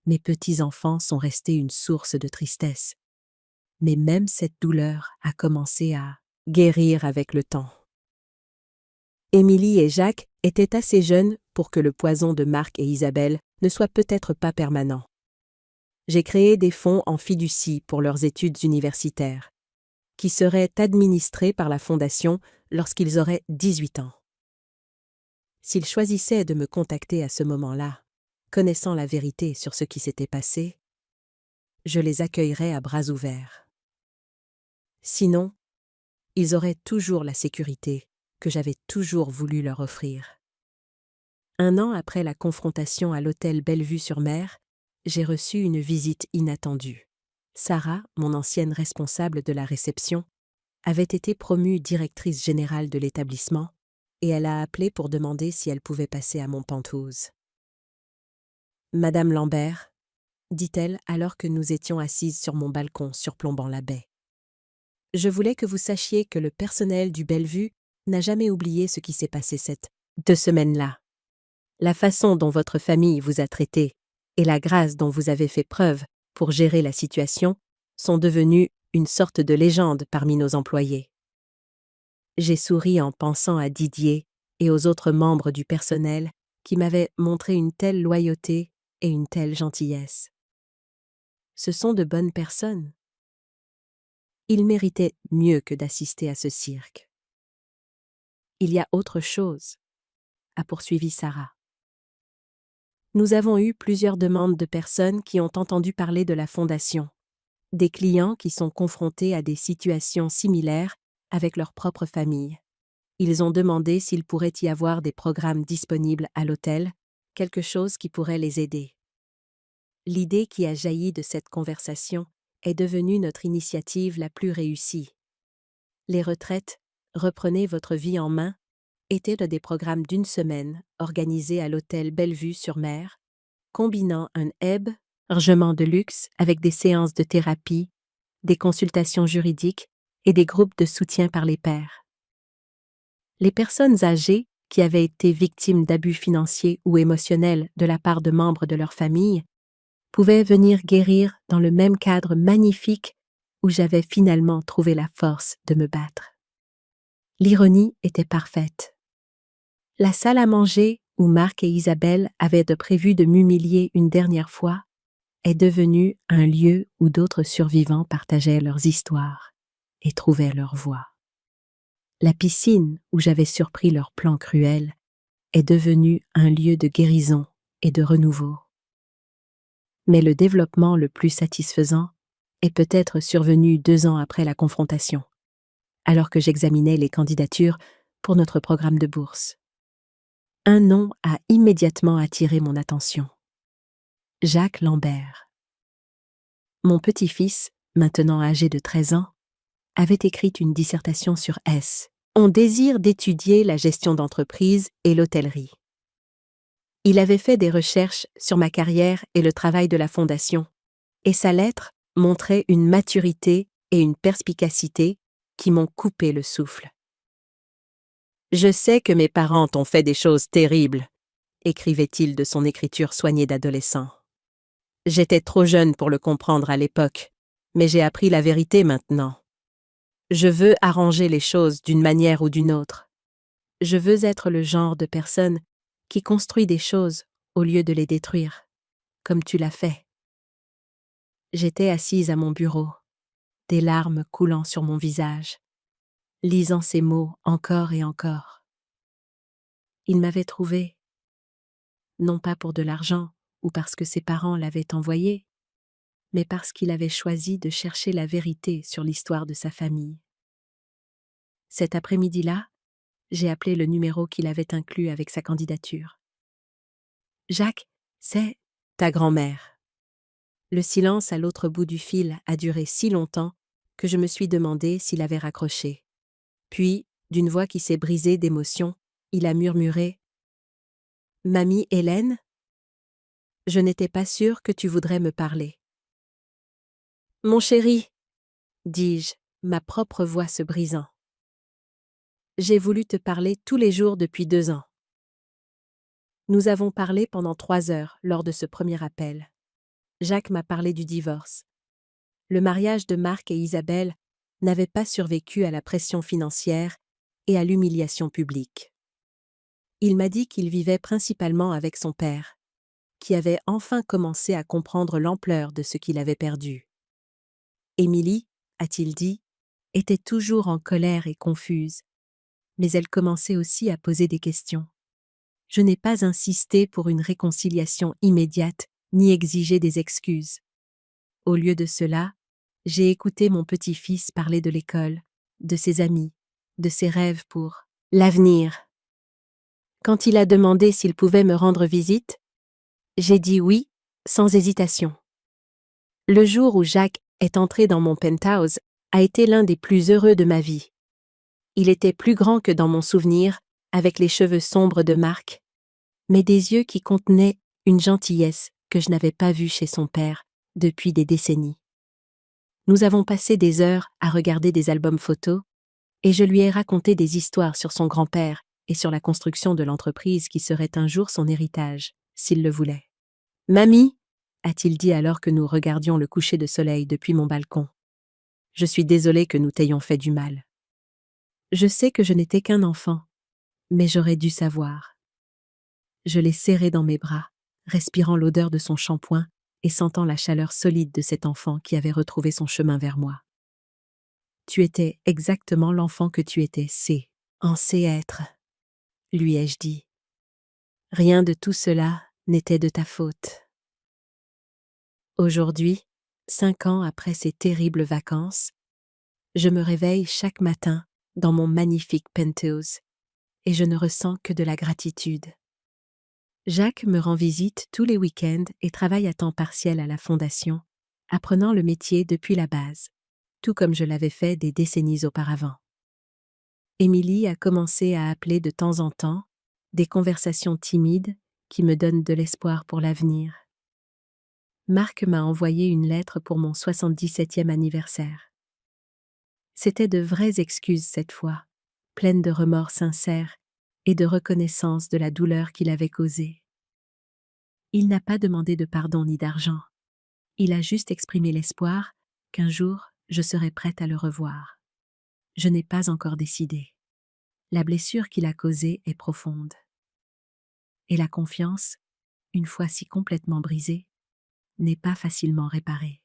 Mes petits-enfants sont restés une source de tristesse, mais même cette douleur a commencé à guérir avec le temps. Émilie et Jacques étaient assez jeunes pour que le poison de Marc et Isabelle ne soit peut-être pas permanent. J'ai créé des fonds en fiducie pour leurs études universitaires, qui seraient administrés par la Fondation lorsqu'ils auraient 18 ans. S'ils choisissaient de me contacter à ce moment-là, connaissant la vérité sur ce qui s'était passé, je les accueillerais à bras ouverts. Sinon, ils auraient toujours la sécurité que j'avais toujours voulu leur offrir. 1 an après la confrontation à l'hôtel Bellevue-sur-Mer, j'ai reçu une visite inattendue. Sarah, mon ancienne responsable de la réception, avait été promue directrice générale de l'établissement et elle a appelé pour demander si elle pouvait passer à mon penthouse. « Madame Lambert », dit-elle alors que nous étions assises sur mon balcon surplombant la baie. « Je voulais que vous sachiez que le personnel du Bellevue n'a jamais oublié ce qui s'est passé cette 2 semaines-là. La façon dont votre famille vous a traité et la grâce dont vous avez fait preuve pour gérer la situation sont devenues une sorte de légende parmi nos employés. » J'ai souri en pensant à Didier et aux autres membres du personnel qui m'avaient montré une telle loyauté et une telle gentillesse. Ce sont de bonnes personnes. Ils méritaient mieux que d'assister à ce cirque. « Il y a autre chose », a poursuivi Sarah. Nous avons eu plusieurs demandes de personnes qui ont entendu parler de la Fondation, des clients qui sont confrontés à des situations similaires avec leur propre famille. Ils ont demandé s'il pourrait y avoir des programmes disponibles à l'hôtel, quelque chose qui pourrait les aider. L'idée qui a jailli de cette conversation est devenue notre initiative la plus réussie. Les retraites, reprenez votre vie en main, étaient des programmes d'1 semaine organisés à l'hôtel Bellevue-sur-Mer, combinant un hébergement de luxe avec des séances de thérapie, des consultations juridiques et des groupes de soutien par les pairs. Les personnes âgées qui avaient été victimes d'abus financiers ou émotionnels de la part de membres de leur famille pouvaient venir guérir dans le même cadre magnifique où j'avais finalement trouvé la force de me battre. L'ironie était parfaite. La salle à manger où Marc et Isabelle avaient prévu de m'humilier une dernière fois est devenue un lieu où d'autres survivants partageaient leurs histoires et trouvaient leur voie. La piscine où j'avais surpris leur plan cruel est devenue un lieu de guérison et de renouveau. Mais le développement le plus satisfaisant est peut-être survenu 2 ans après la confrontation, alors que j'examinais les candidatures pour notre programme de bourse. Un nom a immédiatement attiré mon attention. Jacques Lambert. Mon petit-fils, maintenant âgé de 13 ans, avait écrit une dissertation sur son désir d'étudier la gestion d'entreprise et l'hôtellerie. Il avait fait des recherches sur ma carrière et le travail de la Fondation, et sa lettre montrait une maturité et une perspicacité qui m'ont coupé le souffle. « Je sais que mes parents t'ont fait des choses terribles », écrivait-il de son écriture soignée d'adolescent. « J'étais trop jeune pour le comprendre à l'époque, Mais j'ai appris la vérité maintenant. Je veux arranger les choses d'une manière ou d'une autre. Je veux être le genre de personne qui construit des choses au lieu de les détruire, comme tu l'as fait. J'étais assise à mon bureau, des larmes coulant sur mon visage, lisant ces mots encore et encore. Il m'avait trouvé, non pas pour de l'argent ou parce que ses parents l'avaient envoyé, mais parce qu'il avait choisi de chercher la vérité sur l'histoire de sa famille. Cet après-midi-là, j'ai appelé le numéro qu'il avait inclus avec sa candidature. « Jacques, c'est ta grand-mère. » Le silence à l'autre bout du fil a duré si longtemps que je me suis demandé s'il avait raccroché. Puis, d'une voix qui s'est brisée d'émotion, il a murmuré « Mamie Hélène ? Je n'étais pas sûre que tu voudrais me parler. »« Mon chéri, dis-je, ma propre voix se brisant. J'ai voulu te parler tous les jours depuis 2 ans. » Nous avons parlé pendant 3 heures lors de ce premier appel. Jacques m'a parlé du divorce. Le mariage de Marc et Isabelle n'avait pas survécu à la pression financière et à l'humiliation publique. Il m'a dit qu'il vivait principalement avec son père, qui avait enfin commencé à comprendre l'ampleur de ce qu'il avait perdu. Émilie, a-t-il dit, était toujours en colère et confuse, mais elle commençait aussi à poser des questions. Je n'ai pas insisté pour une réconciliation immédiate ni exigé des excuses. Au lieu de cela, j'ai écouté mon petit-fils parler de l'école, de ses amis, de ses rêves pour l'avenir. Quand il a demandé s'il pouvait me rendre visite, j'ai dit oui, sans hésitation. Le jour où Jacques est entré dans mon penthouse a été l'un des plus heureux de ma vie. Il était plus grand que dans mon souvenir, avec les cheveux sombres de Marc, mais des yeux qui contenaient une gentillesse que je n'avais pas vue chez son père depuis des décennies. Nous avons passé des heures à regarder des albums photos, et je lui ai raconté des histoires sur son grand-père et sur la construction de l'entreprise qui serait un jour son héritage, s'il le voulait. « Mamie, » a-t-il dit alors que nous regardions le coucher de soleil depuis mon balcon. « Je suis désolé que nous t'ayons fait du mal. Je sais que je n'étais qu'un enfant, mais j'aurais dû savoir. » Je l'ai serré dans mes bras, respirant l'odeur de son shampoing et sentant la chaleur solide de cet enfant qui avait retrouvé son chemin vers moi. « Tu étais exactement l'enfant que tu étais, censé être, » lui ai-je dit. « Rien de tout cela n'était de ta faute. » Aujourd'hui, 5 ans après ces terribles vacances, je me réveille chaque matin dans mon magnifique penthouse et je ne ressens que de la gratitude. Jacques me rend visite tous les week-ends et travaille à temps partiel à la fondation, apprenant le métier depuis la base, tout comme je l'avais fait des décennies auparavant. Émilie a commencé à appeler de temps en temps, des conversations timides qui me donnent de l'espoir pour l'avenir. Marc m'a envoyé une lettre pour mon 77e anniversaire. C'était de vraies excuses cette fois, pleines de remords sincères et de reconnaissance de la douleur qu'il avait causée. Il n'a pas demandé de pardon ni d'argent. Il a juste exprimé l'espoir qu'un jour je serai prête à le revoir. Je n'ai pas encore décidé. La blessure qu'il a causée est profonde. Et la confiance, une fois si complètement brisée, n'est pas facilement réparée.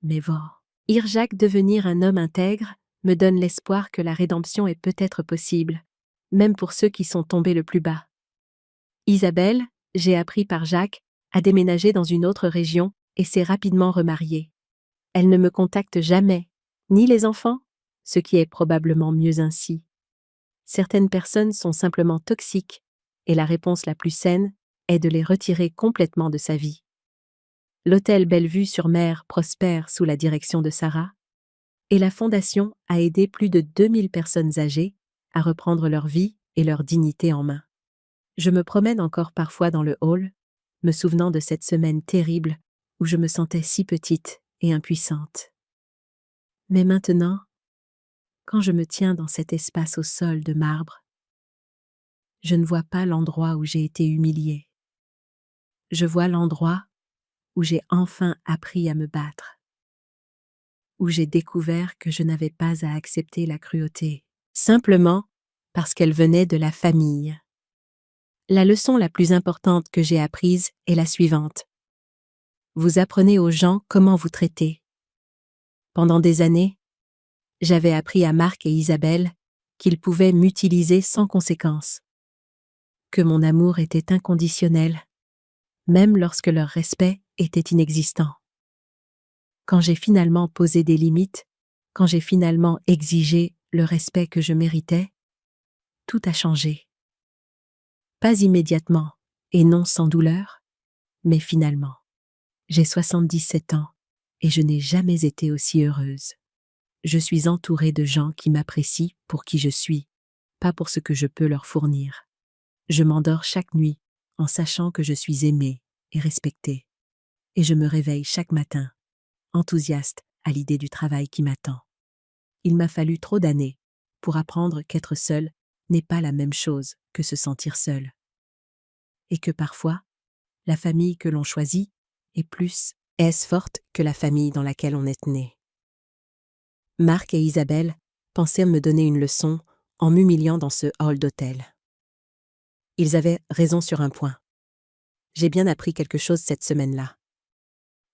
Mais voir Jacques devenir un homme intègre me donne l'espoir que la rédemption est peut-être possible, même pour ceux qui sont tombés le plus bas. Isabelle, j'ai appris par Jacques, a déménagé dans une autre région et s'est rapidement remariée. Elle ne me contacte jamais, ni les enfants, ce qui est probablement mieux ainsi. Certaines personnes sont simplement toxiques, et la réponse la plus saine est de les retirer complètement de sa vie. L'hôtel Bellevue sur Mer prospère sous la direction de Sarah, et la Fondation a aidé plus de 2000 personnes âgées à reprendre leur vie et leur dignité en main. Je me promène encore parfois dans le hall, me souvenant de cette semaine terrible où je me sentais si petite et impuissante. Mais maintenant, quand je me tiens dans cet espace au sol de marbre, je ne vois pas l'endroit où j'ai été humiliée. Je vois l'endroit où j'ai enfin appris à me battre. où j'ai découvert que je n'avais pas à accepter la cruauté, simplement parce qu'elle venait de la famille. La leçon la plus importante que j'ai apprise est la suivante. Vous apprenez aux gens comment vous traiter. Pendant des années, j'avais appris à Marc et Isabelle qu'ils pouvaient m'utiliser sans conséquence, que mon amour était inconditionnel, même lorsque leur respect était inexistant. Quand j'ai finalement posé des limites, quand j'ai finalement exigé le respect que je méritais, tout a changé. Pas immédiatement, et non sans douleur, mais finalement. J'ai 77 ans, et je n'ai jamais été aussi heureuse. Je suis entourée de gens qui m'apprécient pour qui je suis, pas pour ce que je peux leur fournir. Je m'endors chaque nuit en sachant que je suis aimée et respectée. Et je me réveille chaque matin, enthousiaste à l'idée du travail qui m'attend. Il m'a fallu trop d'années pour apprendre qu'être seul n'est pas la même chose que se sentir seul. Et que parfois, la famille que l'on choisit est plus forte que la famille dans laquelle on est né. Marc et Isabelle pensaient me donner une leçon en m'humiliant dans ce hall d'hôtel. Ils avaient raison sur un point. J'ai bien appris quelque chose cette semaine-là.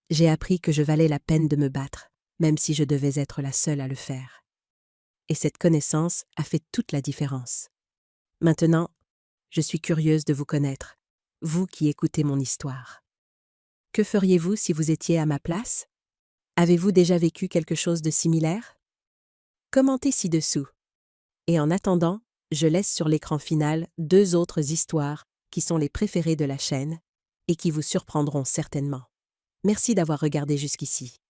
J'ai appris que je valais la peine de me battre, même si je devais être la seule à le faire. Et cette connaissance a fait toute la différence. Maintenant, je suis curieuse de vous connaître, vous qui écoutez mon histoire. Que feriez-vous si vous étiez à ma place? Avez-vous déjà vécu quelque chose de similaire? Commentez ci-dessous. Et en attendant, je laisse sur l'écran final 2 autres histoires qui sont les préférées de la chaîne et qui vous surprendront certainement. Merci d'avoir regardé jusqu'ici.